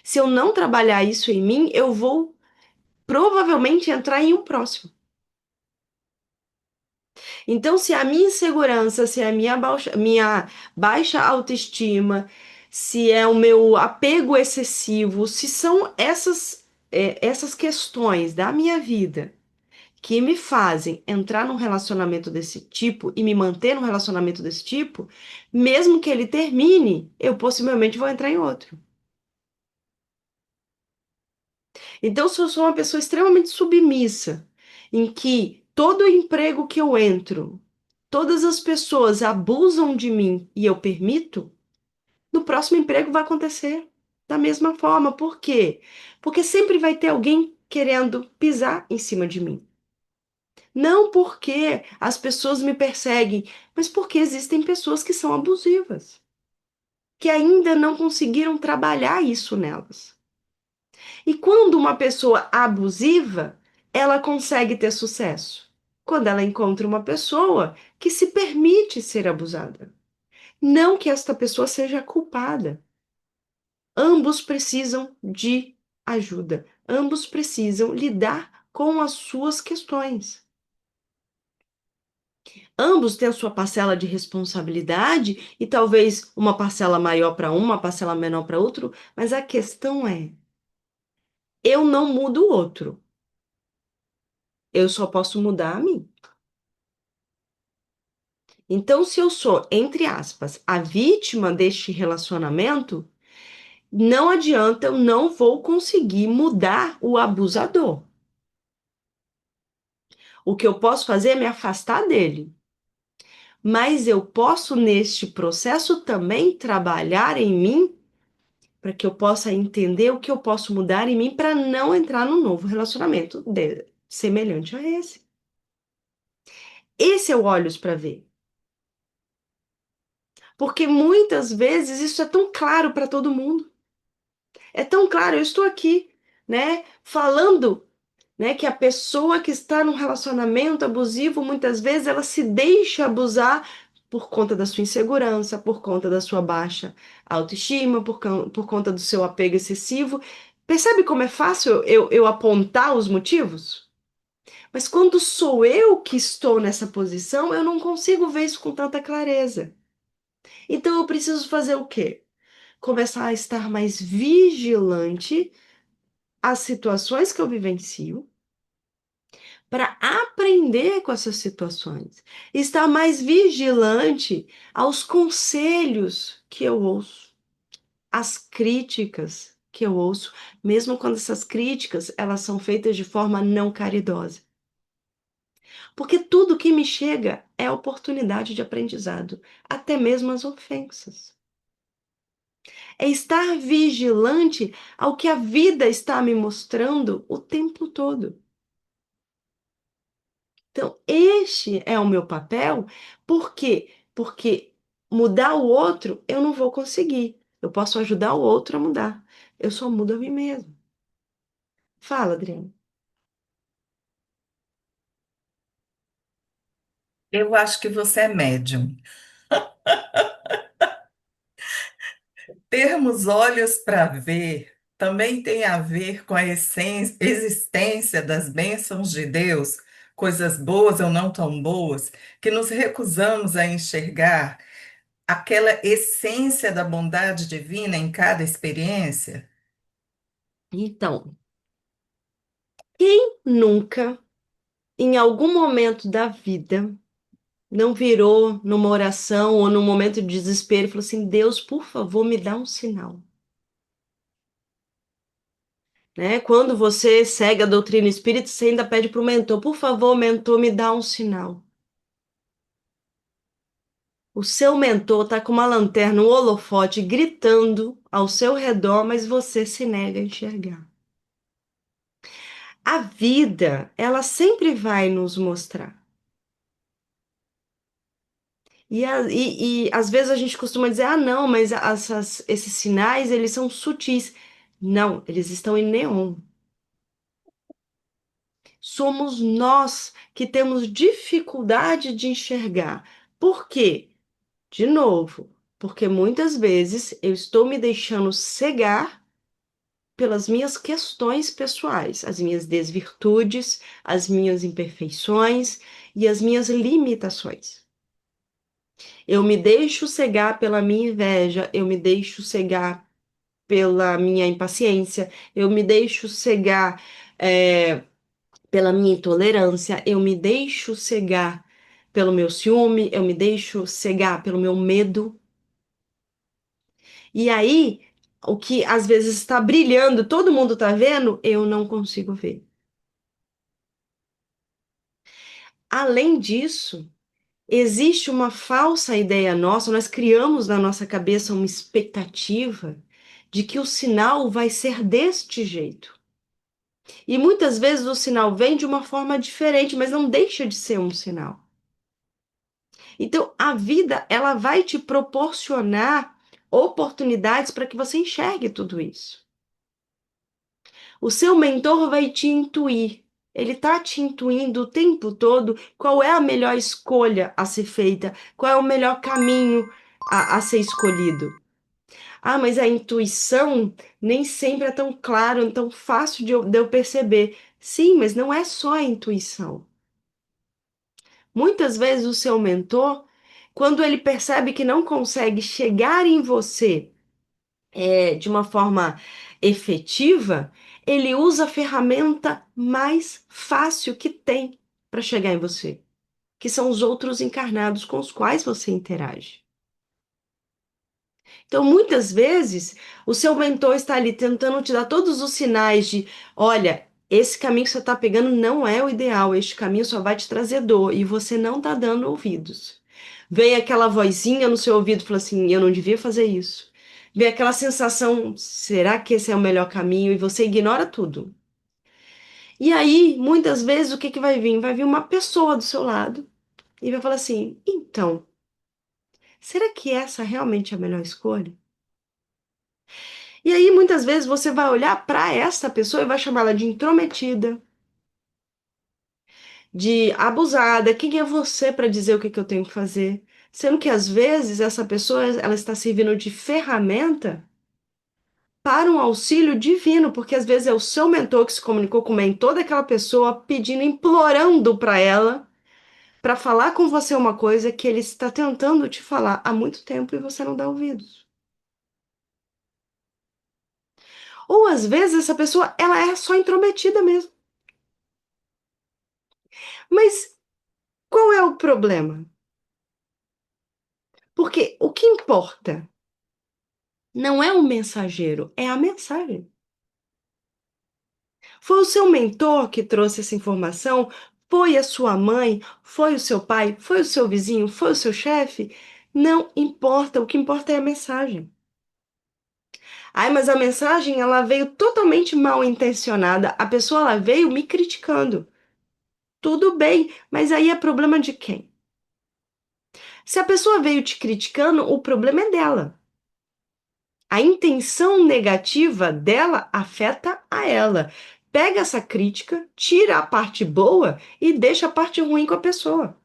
se eu não trabalhar isso em mim, eu vou provavelmente entrar em um próximo. Então, se a minha insegurança, se é a minha baixa autoestima, se é o meu apego excessivo, se são essas questões da minha vida que me fazem entrar num relacionamento desse tipo e me manter num relacionamento desse tipo, mesmo que ele termine, eu possivelmente vou entrar em outro. Então, se eu sou uma pessoa extremamente submissa, em que todo emprego que eu entro, todas as pessoas abusam de mim e eu permito, no próximo emprego vai acontecer da mesma forma. Por quê? Porque sempre vai ter alguém querendo pisar em cima de mim. Não porque as pessoas me perseguem, mas porque existem pessoas que são abusivas, que ainda não conseguiram trabalhar isso nelas. E quando uma pessoa abusiva, ela consegue ter sucesso? Quando ela encontra uma pessoa que se permite ser abusada. Não que esta pessoa seja culpada. Ambos precisam de ajuda. Ambos precisam lidar com as suas questões. Ambos têm a sua parcela de responsabilidade e talvez uma parcela maior para uma parcela menor para outro, mas a questão é: eu não mudo o outro. Eu só posso mudar a mim. Então, se eu sou, entre aspas, a vítima deste relacionamento, não adianta, eu não vou conseguir mudar o abusador. O que eu posso fazer é me afastar dele. Mas eu posso, neste processo, também trabalhar em mim para que eu possa entender o que eu posso mudar em mim para não entrar num novo relacionamento semelhante a esse. Esse é o olhos para ver. Porque muitas vezes isso é tão claro para todo mundo. É tão claro, eu estou aqui, né, falando, né, que a pessoa que está num relacionamento abusivo, muitas vezes ela se deixa abusar por conta da sua insegurança, por conta da sua baixa autoestima, por conta do seu apego excessivo. Percebe como é fácil eu apontar os motivos? Mas quando sou eu que estou nessa posição, eu não consigo ver isso com tanta clareza. Então eu preciso fazer o quê? Começar a estar mais vigilante às situações que eu vivencio para aprender com essas situações, estar mais vigilante aos conselhos que eu ouço, às críticas que eu ouço, mesmo quando essas críticas elas são feitas de forma não caridosa. Porque tudo que me chega é oportunidade de aprendizado, até mesmo as ofensas. É estar vigilante ao que a vida está me mostrando o tempo todo. Então, este é o meu papel, por quê? Porque mudar o outro eu não vou conseguir. Eu posso ajudar o outro a mudar. Eu só mudo a mim mesmo. Fala, Adriana. Eu acho que você é médium. Termos olhos para ver também tem a ver com a existência das bênçãos de Deus, coisas boas ou não tão boas, que nos recusamos a enxergar aquela essência da bondade divina em cada experiência. Então, quem nunca, em algum momento da vida, não virou numa oração ou num momento de desespero e falou assim: Deus, por favor, me dá um sinal? Né? Quando você segue a doutrina espírita, você ainda pede para o mentor: por favor, mentor, me dá um sinal. O seu mentor está com uma lanterna, um holofote, gritando ao seu redor, mas você se nega a enxergar. A vida, ela sempre vai nos mostrar. E às vezes a gente costuma dizer, ah, não, mas esses sinais, eles são sutis. Não, eles estão em neon. Somos nós que temos dificuldade de enxergar. Por quê? De novo, porque muitas vezes eu estou me deixando cegar pelas minhas questões pessoais, as minhas desvirtudes, as minhas imperfeições e as minhas limitações. Eu me deixo cegar pela minha inveja, eu me deixo cegar pela minha impaciência, eu me deixo cegar, pela minha intolerância, eu me deixo cegar pelo meu ciúme, eu me deixo cegar pelo meu medo. E aí, o que às vezes está brilhando, todo mundo está vendo, eu não consigo ver. Além disso, existe uma falsa ideia nossa, nós criamos na nossa cabeça uma expectativa de que o sinal vai ser deste jeito. E muitas vezes o sinal vem de uma forma diferente, mas não deixa de ser um sinal. Então, a vida, ela vai te proporcionar oportunidades para que você enxergue tudo isso. O seu mentor vai te intuir. Ele está te intuindo o tempo todo qual é a melhor escolha a ser feita, qual é o melhor caminho a ser escolhido. Ah, mas a intuição nem sempre é tão claro, tão fácil de eu perceber. Sim, mas não é só a intuição. Muitas vezes o seu mentor, quando ele percebe que não consegue chegar em você de uma forma efetiva, ele usa a ferramenta mais fácil que tem para chegar em você, que são os outros encarnados com os quais você interage. Então, muitas vezes, o seu mentor está ali tentando te dar todos os sinais de, olha, esse caminho que você está pegando não é o ideal, este caminho só vai te trazer dor, e você não está dando ouvidos. Vem aquela vozinha no seu ouvido e fala assim, eu não devia fazer isso. Vem aquela sensação, será que esse é o melhor caminho? E você ignora tudo. E aí, muitas vezes, o que que vai vir? Vai vir uma pessoa do seu lado e vai falar assim, então, será que essa realmente é a melhor escolha? E aí, muitas vezes, você vai olhar para essa pessoa e vai chamá-la de intrometida, de abusada. Quem é você para dizer o que que eu tenho que fazer? Sendo que, às vezes, essa pessoa ela está servindo de ferramenta para um auxílio divino, porque às vezes é o seu mentor que se comunicou com o mentor daquela pessoa, pedindo, implorando para ela, para falar com você uma coisa que ele está tentando te falar há muito tempo e você não dá ouvidos. Ou às vezes essa pessoa, ela é só intrometida mesmo. Mas qual é o problema? Porque o que importa não é o mensageiro, é a mensagem. Foi o seu mentor que trouxe essa informação? Foi a sua mãe? Foi o seu pai? Foi o seu vizinho? Foi o seu chefe? Não importa, o que importa é a mensagem. Ai, mas a mensagem ela veio totalmente mal intencionada. A pessoa ela veio me criticando. Tudo bem, mas aí é problema de quem? Se a pessoa veio te criticando, o problema é dela. A intenção negativa dela afeta a ela. Pega essa crítica, tira a parte boa e deixa a parte ruim com a pessoa.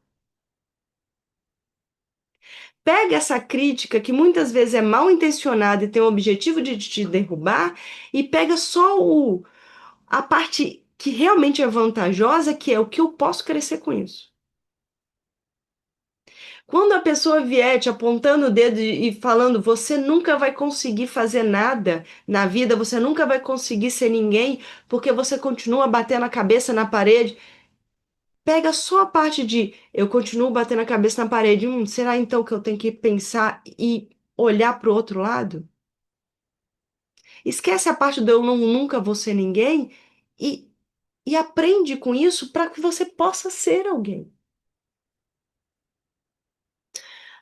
Pega essa crítica que muitas vezes é mal intencionada e tem o objetivo de te derrubar e pega só a parte que realmente é vantajosa, que é o que eu posso crescer com isso. Quando a pessoa vier te apontando o dedo e falando, você nunca vai conseguir fazer nada na vida, você nunca vai conseguir ser ninguém, porque você continua batendo a cabeça na parede. Pega só a parte de eu continuo batendo a cabeça na parede. Será então que eu tenho que pensar e olhar para o outro lado? Esquece a parte do eu nunca vou ser ninguém e, e aprende com isso para que você possa ser alguém.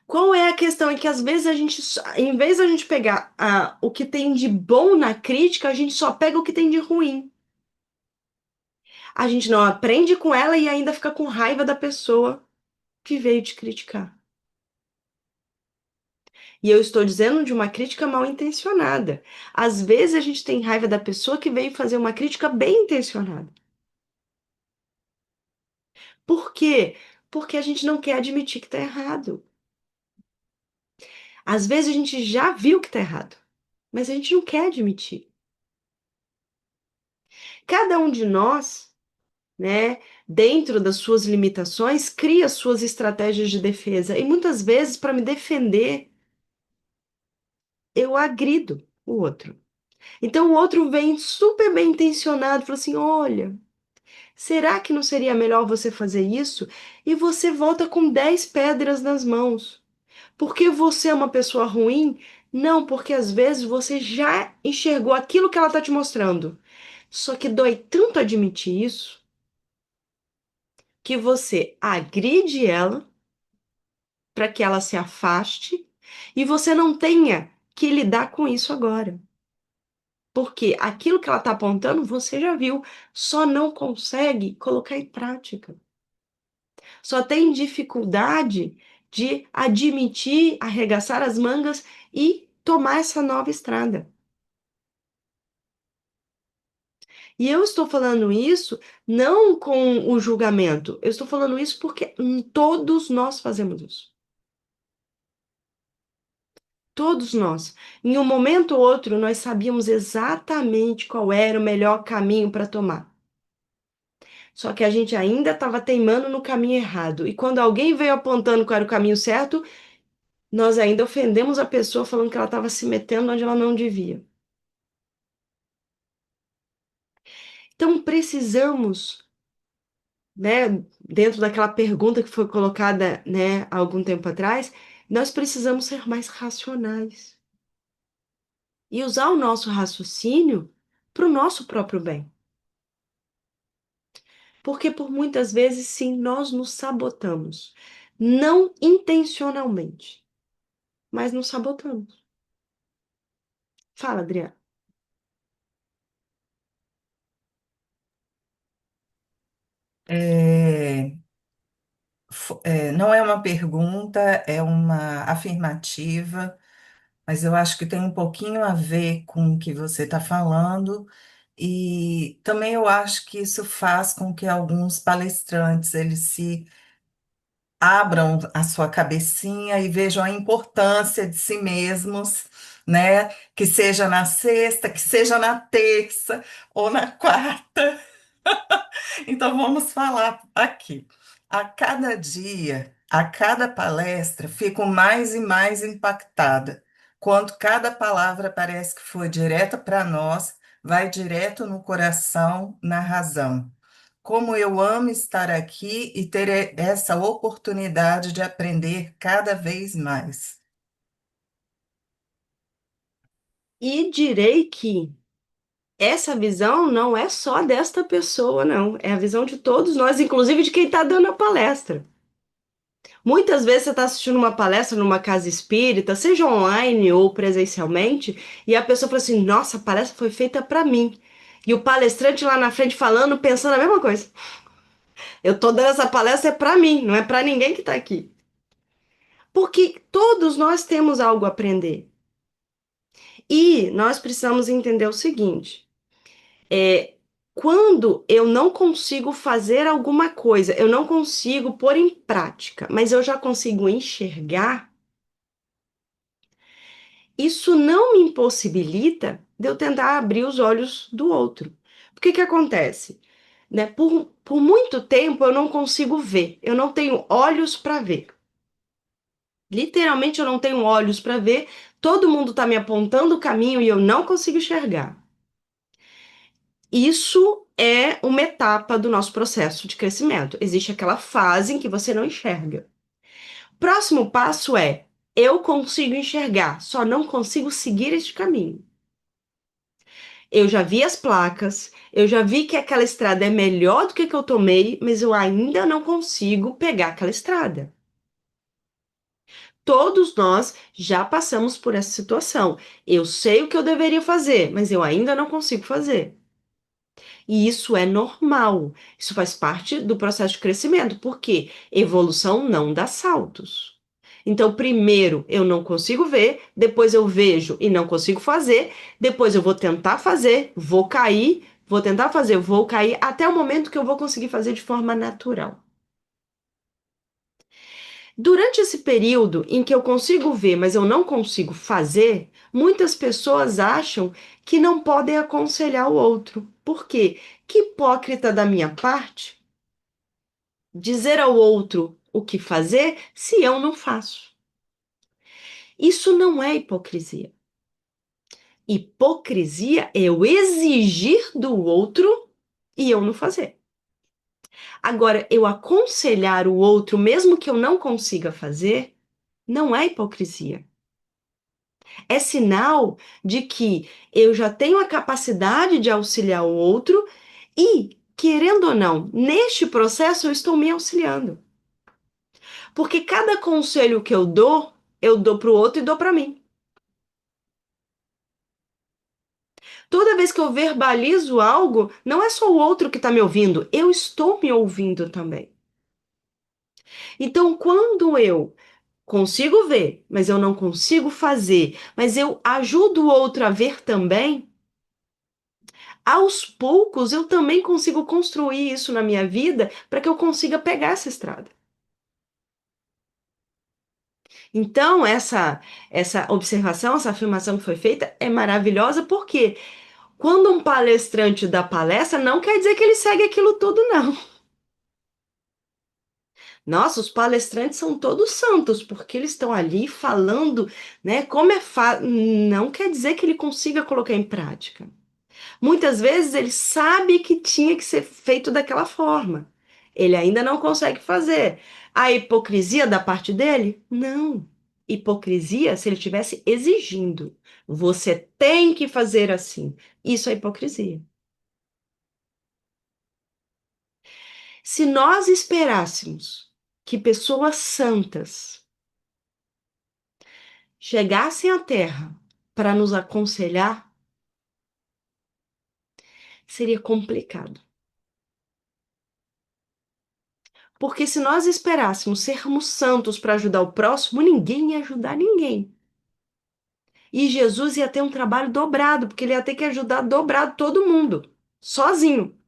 Qual é a questão? É que às vezes a gente, em vez da gente pegar o que tem de bom na crítica, a gente só pega o que tem de ruim. A gente não aprende com ela e ainda fica com raiva da pessoa que veio te criticar. E eu estou dizendo de uma crítica mal intencionada. Às vezes a gente tem raiva da pessoa que veio fazer uma crítica bem intencionada. Por quê? Porque a gente não quer admitir que está errado. Às vezes a gente já viu que está errado, mas a gente não quer admitir. Cada um de nós, né, dentro das suas limitações, cria suas estratégias de defesa. E muitas vezes, para me defender, eu agrido o outro. Então o outro vem super bem intencionado, fala assim: olha. Será que não seria melhor você fazer isso? E você volta com 10 pedras nas mãos. Porque você é uma pessoa ruim? Não, porque às vezes você já enxergou aquilo que ela está te mostrando. Só que dói tanto admitir isso que você agride ela para que ela se afaste e você não tenha que lidar com isso agora. Porque aquilo que ela está apontando você já viu, só não consegue colocar em prática. Só tem dificuldade de admitir, arregaçar as mangas e tomar essa nova estrada. E eu estou falando isso não com o julgamento, eu estou falando isso porque todos nós fazemos isso. Todos nós. Em um momento ou outro, nós sabíamos exatamente qual era o melhor caminho para tomar. Só que a gente ainda estava teimando no caminho errado. E quando alguém veio apontando qual era o caminho certo, nós ainda ofendemos a pessoa falando que ela estava se metendo onde ela não devia. Então precisamos, né, dentro daquela pergunta que foi colocada, né, há algum tempo atrás, nós precisamos ser mais racionais e usar o nosso raciocínio para o nosso próprio bem. Porque por muitas vezes, sim, nós nos sabotamos, não intencionalmente, mas nos sabotamos. Fala, Adriana. É, não é uma pergunta, é uma afirmativa, mas eu acho que tem um pouquinho a ver com o que você está falando, e também eu acho que isso faz com que alguns palestrantes eles se abram a sua cabecinha e vejam a importância de si mesmos, né? Que seja na sexta, que seja na terça ou na quarta. Então, vamos falar aqui. A cada dia, a cada palestra, fico mais e mais impactada. Quando cada palavra parece que foi direta para nós, vai direto no coração, na razão. Como eu amo estar aqui e ter essa oportunidade de aprender cada vez mais. E direi que essa visão não é só desta pessoa, não. É a visão de todos nós, inclusive de quem está dando a palestra. Muitas vezes você está assistindo uma palestra numa casa espírita, seja online ou presencialmente, e a pessoa fala assim: Nossa, a palestra foi feita para mim. E o palestrante lá na frente falando, pensando a mesma coisa. Eu tô dando essa palestra é para mim, não é para ninguém que está aqui. Porque todos nós temos algo a aprender. E nós precisamos entender o seguinte: é, quando eu não consigo fazer alguma coisa, eu não consigo pôr em prática, mas eu já consigo enxergar, isso não me impossibilita de eu tentar abrir os olhos do outro. O que que acontece? Né? Por muito tempo eu não consigo ver, eu não tenho olhos para ver. Literalmente, eu não tenho olhos para ver, todo mundo está me apontando o caminho e eu não consigo enxergar. Isso é uma etapa do nosso processo de crescimento. Existe aquela fase em que você não enxerga. Próximo passo é: eu consigo enxergar, só não consigo seguir este caminho. Eu já vi as placas, eu já vi que aquela estrada é melhor do que eu tomei, mas eu ainda não consigo pegar aquela estrada. Todos nós já passamos por essa situação. Eu sei o que eu deveria fazer, mas eu ainda não consigo fazer. E isso é normal. Isso faz parte do processo de crescimento, porque evolução não dá saltos. Então, primeiro eu não consigo ver, depois eu vejo e não consigo fazer, depois eu vou tentar fazer, vou cair, vou tentar fazer, vou cair, até o momento que eu vou conseguir fazer de forma natural. Durante esse período em que eu consigo ver, mas eu não consigo fazer, muitas pessoas acham que não podem aconselhar o outro. Por quê? Que hipócrita da minha parte dizer ao outro o que fazer se eu não faço. Isso não é hipocrisia. Hipocrisia é eu exigir do outro e eu não fazer. Agora, eu aconselhar o outro, mesmo que eu não consiga fazer, não é hipocrisia. É sinal de que eu já tenho a capacidade de auxiliar o outro e, querendo ou não, neste processo eu estou me auxiliando. Porque cada conselho que eu dou para o outro e dou para mim. Toda vez que eu verbalizo algo, não é só o outro que está me ouvindo, eu estou me ouvindo também. Então, quando eu consigo ver, mas eu não consigo fazer, mas eu ajudo o outro a ver também, aos poucos eu também consigo construir isso na minha vida para que eu consiga pegar essa estrada. Então, essa observação, essa afirmação que foi feita é maravilhosa porque quando um palestrante dá palestra, não quer dizer que ele segue aquilo tudo, não. Nossa, os palestrantes são todos santos, porque eles estão ali falando, né, como é fácil. Não quer dizer que ele consiga colocar em prática. Muitas vezes ele sabe que tinha que ser feito daquela forma. Ele ainda não consegue fazer. A hipocrisia da parte dele? Não. Hipocrisia se ele estivesse exigindo. Você tem que fazer assim. Isso é hipocrisia. Se nós esperássemos que pessoas santas chegassem à Terra para nos aconselhar, seria complicado. Porque se nós esperássemos sermos santos para ajudar o próximo, ninguém ia ajudar ninguém. E Jesus ia ter um trabalho dobrado, porque ele ia ter que ajudar dobrado todo mundo, sozinho.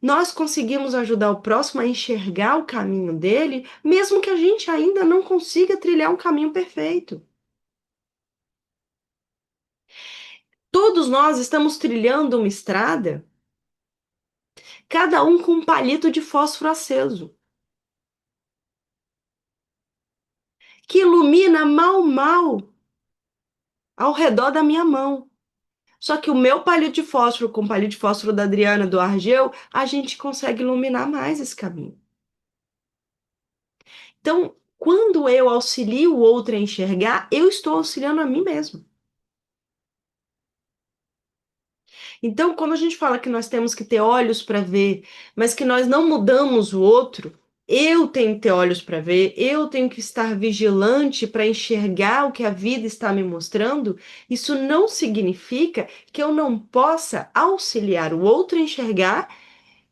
Nós conseguimos ajudar o próximo a enxergar o caminho dele, mesmo que a gente ainda não consiga trilhar um caminho perfeito. Todos nós estamos trilhando uma estrada, cada um com um palito de fósforo aceso, que ilumina mal ao redor da minha mão. Só que o meu palito de fósforo com o palito de fósforo da Adriana, do Argel, a gente consegue iluminar mais esse caminho. Então, quando eu auxilio o outro a enxergar, eu estou auxiliando a mim mesmo. Então, quando a gente fala que nós temos que ter olhos para ver, mas que nós não mudamos o outro, eu tenho que ter olhos para ver, eu tenho que estar vigilante para enxergar o que a vida está me mostrando, isso não significa que eu não possa auxiliar o outro a enxergar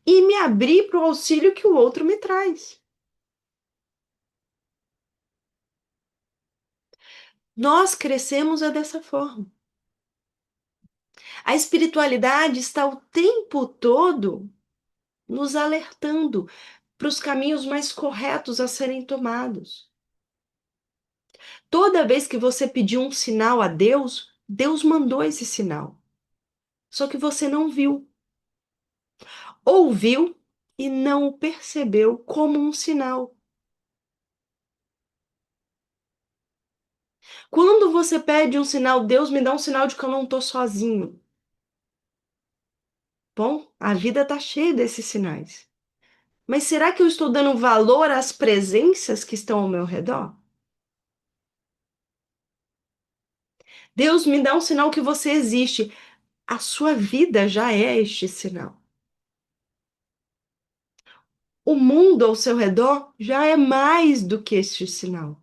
e me abrir para o auxílio que o outro me traz. Nós crescemos dessa forma. A espiritualidade está o tempo todo nos alertando para os caminhos mais corretos a serem tomados. Toda vez que você pediu um sinal a Deus, Deus mandou esse sinal. Só que você não viu. Ouviu e não o percebeu como um sinal. Quando você pede um sinal, Deus me dá um sinal de que eu não estou sozinho. Bom, a vida está cheia desses sinais. Mas será que eu estou dando valor às presenças que estão ao meu redor? Deus me dá um sinal que você existe. A sua vida já é este sinal. O mundo ao seu redor já é mais do que este sinal.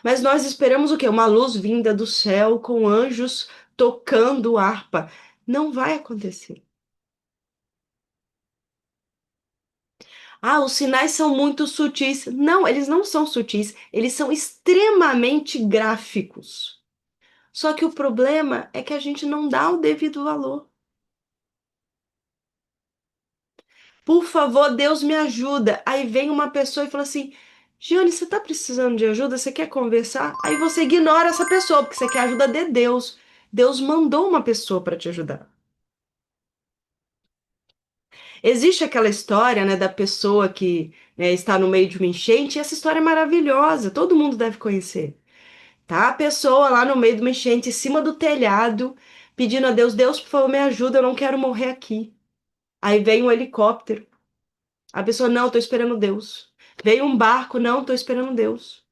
Mas nós esperamos o quê? Uma luz vinda do céu com anjos tocando harpa. Não vai acontecer. Ah, os sinais são muito sutis. Não, eles não são sutis, eles são extremamente gráficos. Só que o problema é que a gente não dá o devido valor. Por favor, Deus me ajuda. Aí vem uma pessoa e fala assim: Giane, você está precisando de ajuda? Você quer conversar? Aí você ignora essa pessoa, porque você quer a ajuda de Deus. Deus mandou uma pessoa para te ajudar. Existe aquela história, né, da pessoa que, né, está no meio de uma enchente, e essa história é maravilhosa, todo mundo deve conhecer. Tá a pessoa lá no meio de uma enchente, em cima do telhado, pedindo a Deus: Deus, por favor, me ajuda, eu não quero morrer aqui. Aí vem um helicóptero. A pessoa: não, tô esperando Deus. Veio um barco: não, tô esperando Deus.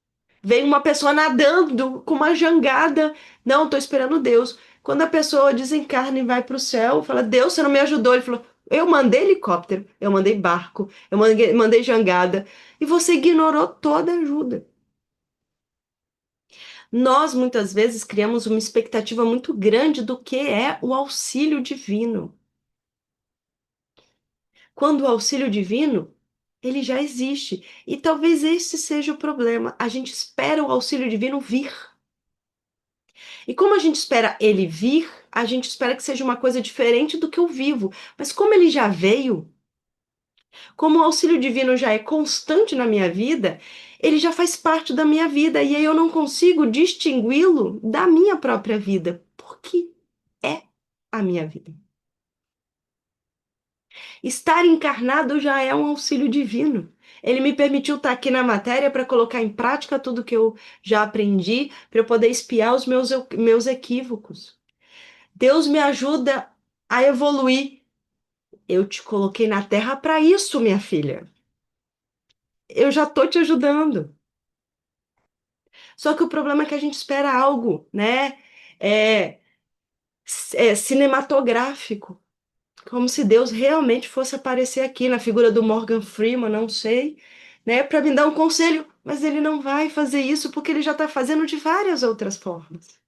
Veio uma pessoa nadando com uma jangada: não, tô esperando Deus. Quando a pessoa desencarna e vai para o céu, fala: Deus, você não me ajudou. Ele falou: eu mandei helicóptero, eu mandei barco, eu mandei jangada, e você ignorou toda a ajuda. Nós muitas vezes criamos uma expectativa muito grande do que é o auxílio divino. Quando o auxílio divino, ele já existe. E talvez este seja o problema. A gente espera o auxílio divino vir. E como a gente espera ele vir, a gente espera que seja uma coisa diferente do que eu vivo. Mas como ele já veio, como o auxílio divino já é constante na minha vida, ele já faz parte da minha vida. E aí eu não consigo distingui-lo da minha própria vida. Porque é a minha vida. Estar encarnado já é um auxílio divino. Ele me permitiu estar aqui na matéria para colocar em prática tudo que eu já aprendi, para eu poder espiar os meus equívocos. Deus me ajuda a evoluir. Eu te coloquei na Terra para isso, minha filha. Eu já estou te ajudando. Só que o problema é que a gente espera algo, né? É, cinematográfico. Como se Deus realmente fosse aparecer aqui na figura do Morgan Freeman, não sei, né, para me dar um conselho, mas ele não vai fazer isso porque ele já está fazendo de várias outras formas.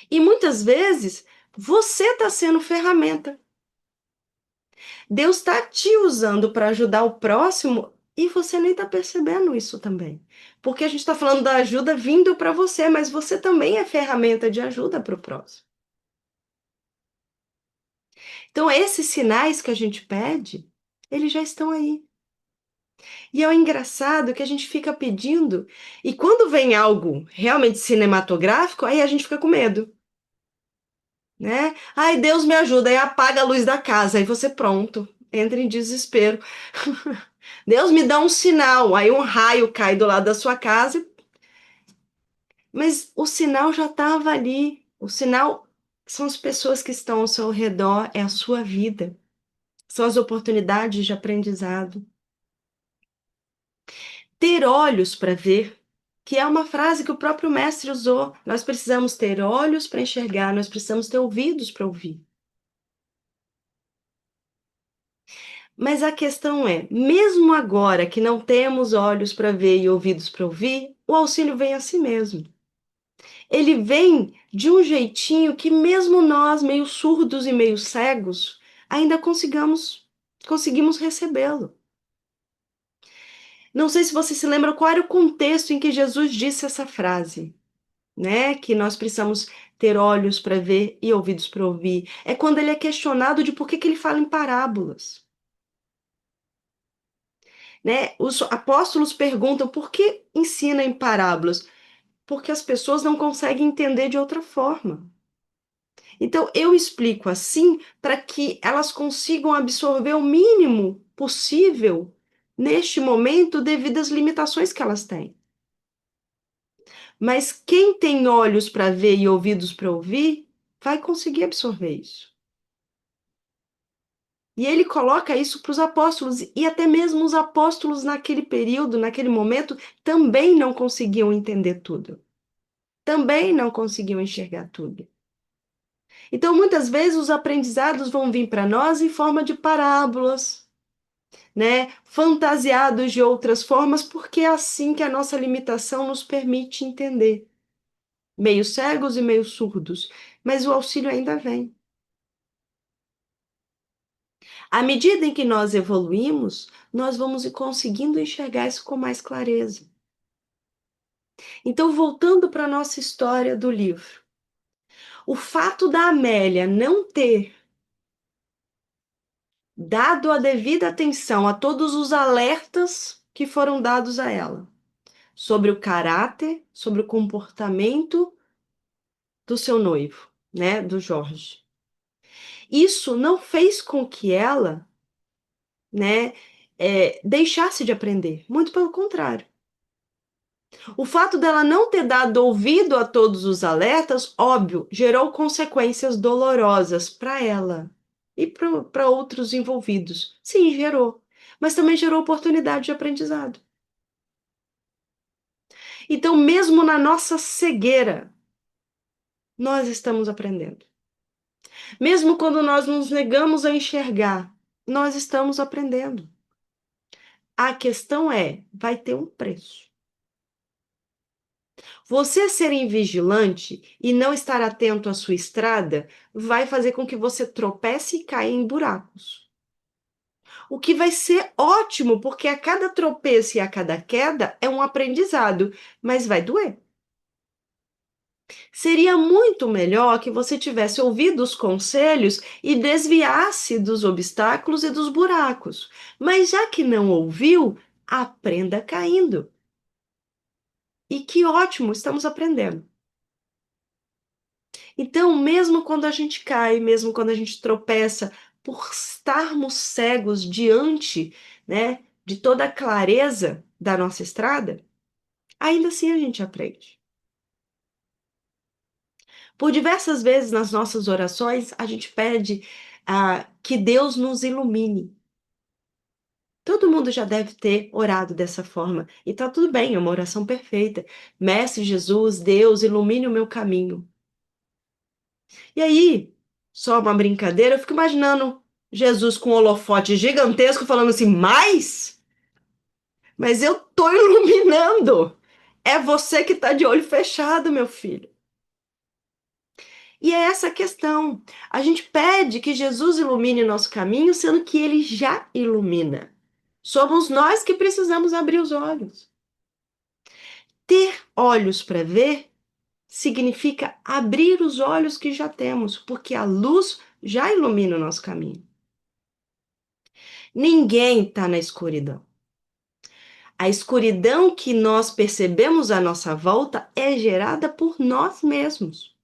E muitas vezes você está sendo ferramenta. Deus está te usando para ajudar o próximo e você nem está percebendo isso também. Porque a gente está falando da ajuda vindo para você, mas você também é ferramenta de ajuda para o próximo. Então, esses sinais que a gente pede, eles já estão aí. E é o engraçado que a gente fica pedindo, e quando vem algo realmente cinematográfico, aí a gente fica com medo, né? Ai, Deus me ajuda, aí apaga a luz da casa, aí você pronto, entra em desespero. Deus me dá um sinal, aí um raio cai do lado da sua casa, mas o sinal já estava ali. O sinal são as pessoas que estão ao seu redor, é a sua vida, são as oportunidades de aprendizado. Ter olhos para ver, que é uma frase que o próprio mestre usou. Nós precisamos ter olhos para enxergar, nós precisamos ter ouvidos para ouvir. Mas a questão é, mesmo agora que não temos olhos para ver e ouvidos para ouvir, o auxílio vem a si mesmo. Ele vem de um jeitinho que mesmo nós, meio surdos e meio cegos, ainda conseguimos recebê-lo. Não sei se você se lembra qual era o contexto em que Jesus disse essa frase, né? Que nós precisamos ter olhos para ver e ouvidos para ouvir. É quando ele é questionado de por que ele fala em parábolas, né? Os apóstolos perguntam por que ensina em parábolas? Porque as pessoas não conseguem entender de outra forma. Então eu explico assim para que elas consigam absorver o mínimo possível neste momento devido às limitações que elas têm. Mas quem tem olhos para ver e ouvidos para ouvir, vai conseguir absorver isso. E ele coloca isso para os apóstolos, e até mesmo os apóstolos naquele período, naquele momento, também não conseguiam entender tudo. Também não conseguiam enxergar tudo. Então, muitas vezes, os aprendizados vão vir para nós em forma de parábolas, né? Fantasiados de outras formas, porque é assim que a nossa limitação nos permite entender. Meio cegos e meio surdos, mas o auxílio ainda vem. À medida em que nós evoluímos, nós vamos conseguindo enxergar isso com mais clareza. Então, voltando para a nossa história do livro, o fato da Amélia não ter dado a devida atenção a todos os alertas que foram dados a ela, sobre o caráter, sobre o comportamento do seu noivo, né, do Jorge. Isso não fez com que ela, né, deixasse de aprender, muito pelo contrário. O fato dela não ter dado ouvido a todos os alertas, óbvio, gerou consequências dolorosas para ela e para outros envolvidos. Sim, gerou. Mas também gerou oportunidade de aprendizado. Então, mesmo na nossa cegueira, nós estamos aprendendo. Mesmo quando nós nos negamos a enxergar, nós estamos aprendendo. A questão é, vai ter um preço. Você ser invigilante e não estar atento à sua estrada vai fazer com que você tropece e caia em buracos. O que vai ser ótimo, porque a cada tropeço e a cada queda é um aprendizado, mas vai doer. Seria muito melhor que você tivesse ouvido os conselhos e desviasse dos obstáculos e dos buracos. Mas já que não ouviu, aprenda caindo. E que ótimo, estamos aprendendo. Então, mesmo quando a gente cai, mesmo quando a gente tropeça, por estarmos cegos diante, né, de toda a clareza da nossa estrada, ainda assim a gente aprende. Por diversas vezes nas nossas orações, a gente pede que Deus nos ilumine. Todo mundo já deve ter orado dessa forma. E tá tudo bem, é uma oração perfeita. Mestre Jesus, Deus, ilumine o meu caminho. E aí, só uma brincadeira, eu fico imaginando Jesus com um holofote gigantesco falando assim, mas eu tô iluminando. É você que tá de olho fechado, meu filho. E é essa a questão. A gente pede que Jesus ilumine nosso caminho, sendo que ele já ilumina. Somos nós que precisamos abrir os olhos. Ter olhos para ver significa abrir os olhos que já temos, porque a luz já ilumina o nosso caminho. Ninguém está na escuridão. A escuridão que nós percebemos à nossa volta é gerada por nós mesmos.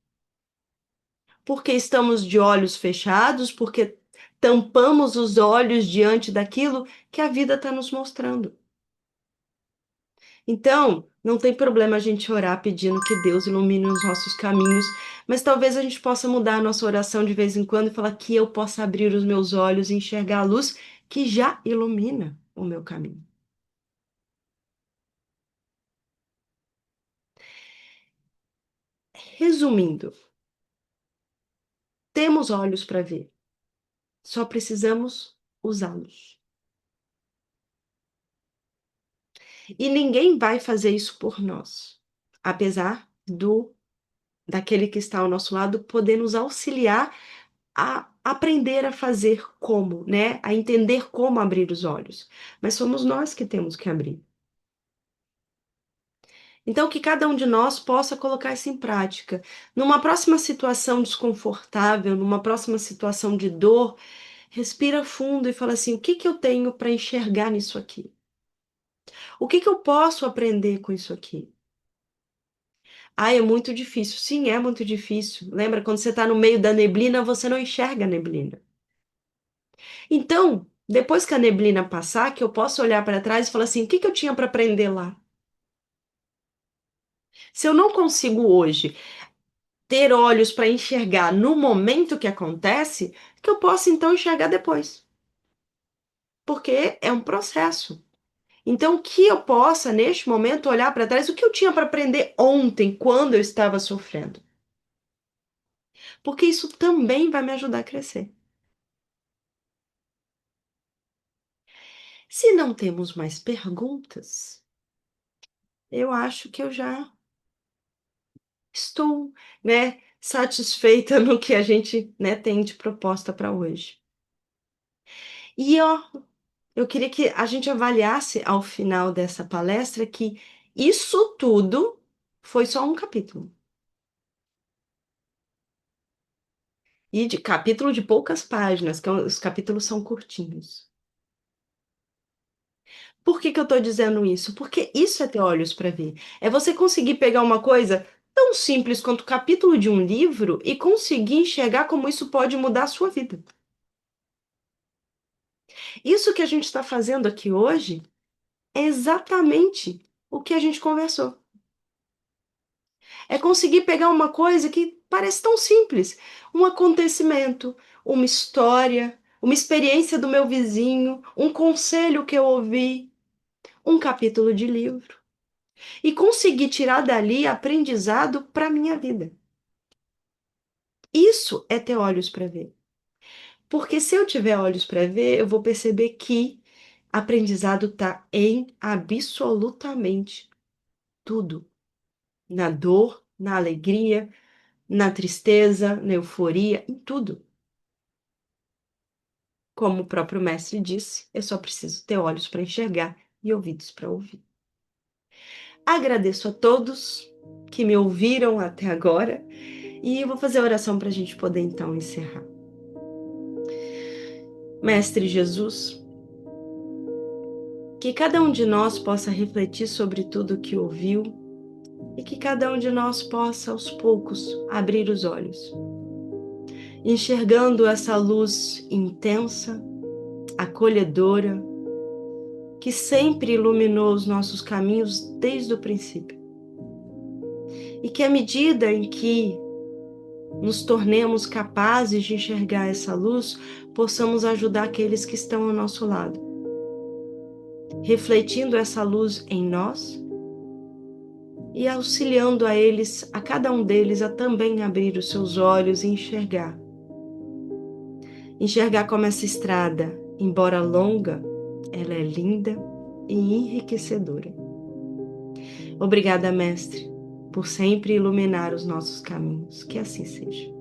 Porque estamos de olhos fechados, porque tampamos os olhos diante daquilo que a vida está nos mostrando. Então, não tem problema a gente orar pedindo que Deus ilumine os nossos caminhos, mas talvez a gente possa mudar a nossa oração de vez em quando e falar que eu possa abrir os meus olhos e enxergar a luz que já ilumina o meu caminho. Resumindo, temos olhos para ver, só precisamos usá-los. E ninguém vai fazer isso por nós, apesar daquele que está ao nosso lado poder nos auxiliar a aprender a fazer como, né? A entender como abrir os olhos. Mas somos nós que temos que abrir. Então, que cada um de nós possa colocar isso em prática. Numa próxima situação desconfortável, numa próxima situação de dor, respira fundo e fala assim: o que que eu tenho para enxergar nisso aqui? O que que eu posso aprender com isso aqui? Ah, é muito difícil. Sim, é muito difícil. Lembra, quando você está no meio da neblina, você não enxerga a neblina. Então, depois que a neblina passar, que eu posso olhar para trás e falar assim: o que que eu tinha para aprender lá? Se eu não consigo hoje ter olhos para enxergar no momento que acontece, que eu possa então enxergar depois. Porque é um processo. Então, que eu possa, neste momento, olhar para trás o que eu tinha para aprender ontem, quando eu estava sofrendo. Porque isso também vai me ajudar a crescer. Se não temos mais perguntas, eu acho que eu já estou, né, satisfeita no que a gente, né, tem de proposta para hoje. E ó, eu queria que a gente avaliasse ao final dessa palestra que isso tudo foi só um capítulo. E de capítulo de poucas páginas, que os capítulos são curtinhos. Por que que eu estou dizendo isso? Porque isso é ter olhos para ver. É você conseguir pegar uma coisa tão simples quanto o capítulo de um livro e conseguir enxergar como isso pode mudar a sua vida. Isso que a gente está fazendo aqui hoje é exatamente o que a gente conversou. É conseguir pegar uma coisa que parece tão simples, um acontecimento, uma história, uma experiência do meu vizinho, um conselho que eu ouvi, um capítulo de livro, e conseguir tirar dali aprendizado para a minha vida. Isso é ter olhos para ver. Porque se eu tiver olhos para ver, eu vou perceber que aprendizado está em absolutamente tudo. Na dor, na alegria, na tristeza, na euforia, em tudo. Como o próprio mestre disse, eu só preciso ter olhos para enxergar e ouvidos para ouvir. Agradeço a todos que me ouviram até agora e vou fazer a oração para a gente poder então encerrar. Mestre Jesus, que cada um de nós possa refletir sobre tudo o que ouviu e que cada um de nós possa, aos poucos, abrir os olhos, enxergando essa luz intensa, acolhedora, que sempre iluminou os nossos caminhos desde o princípio. E que à medida em que nos tornemos capazes de enxergar essa luz, possamos ajudar aqueles que estão ao nosso lado, refletindo essa luz em nós e auxiliando a eles, a cada um deles, a também abrir os seus olhos e enxergar. Enxergar como essa estrada, embora longa, ela é linda e enriquecedora. Obrigada, Mestre, por sempre iluminar os nossos caminhos. Que assim seja.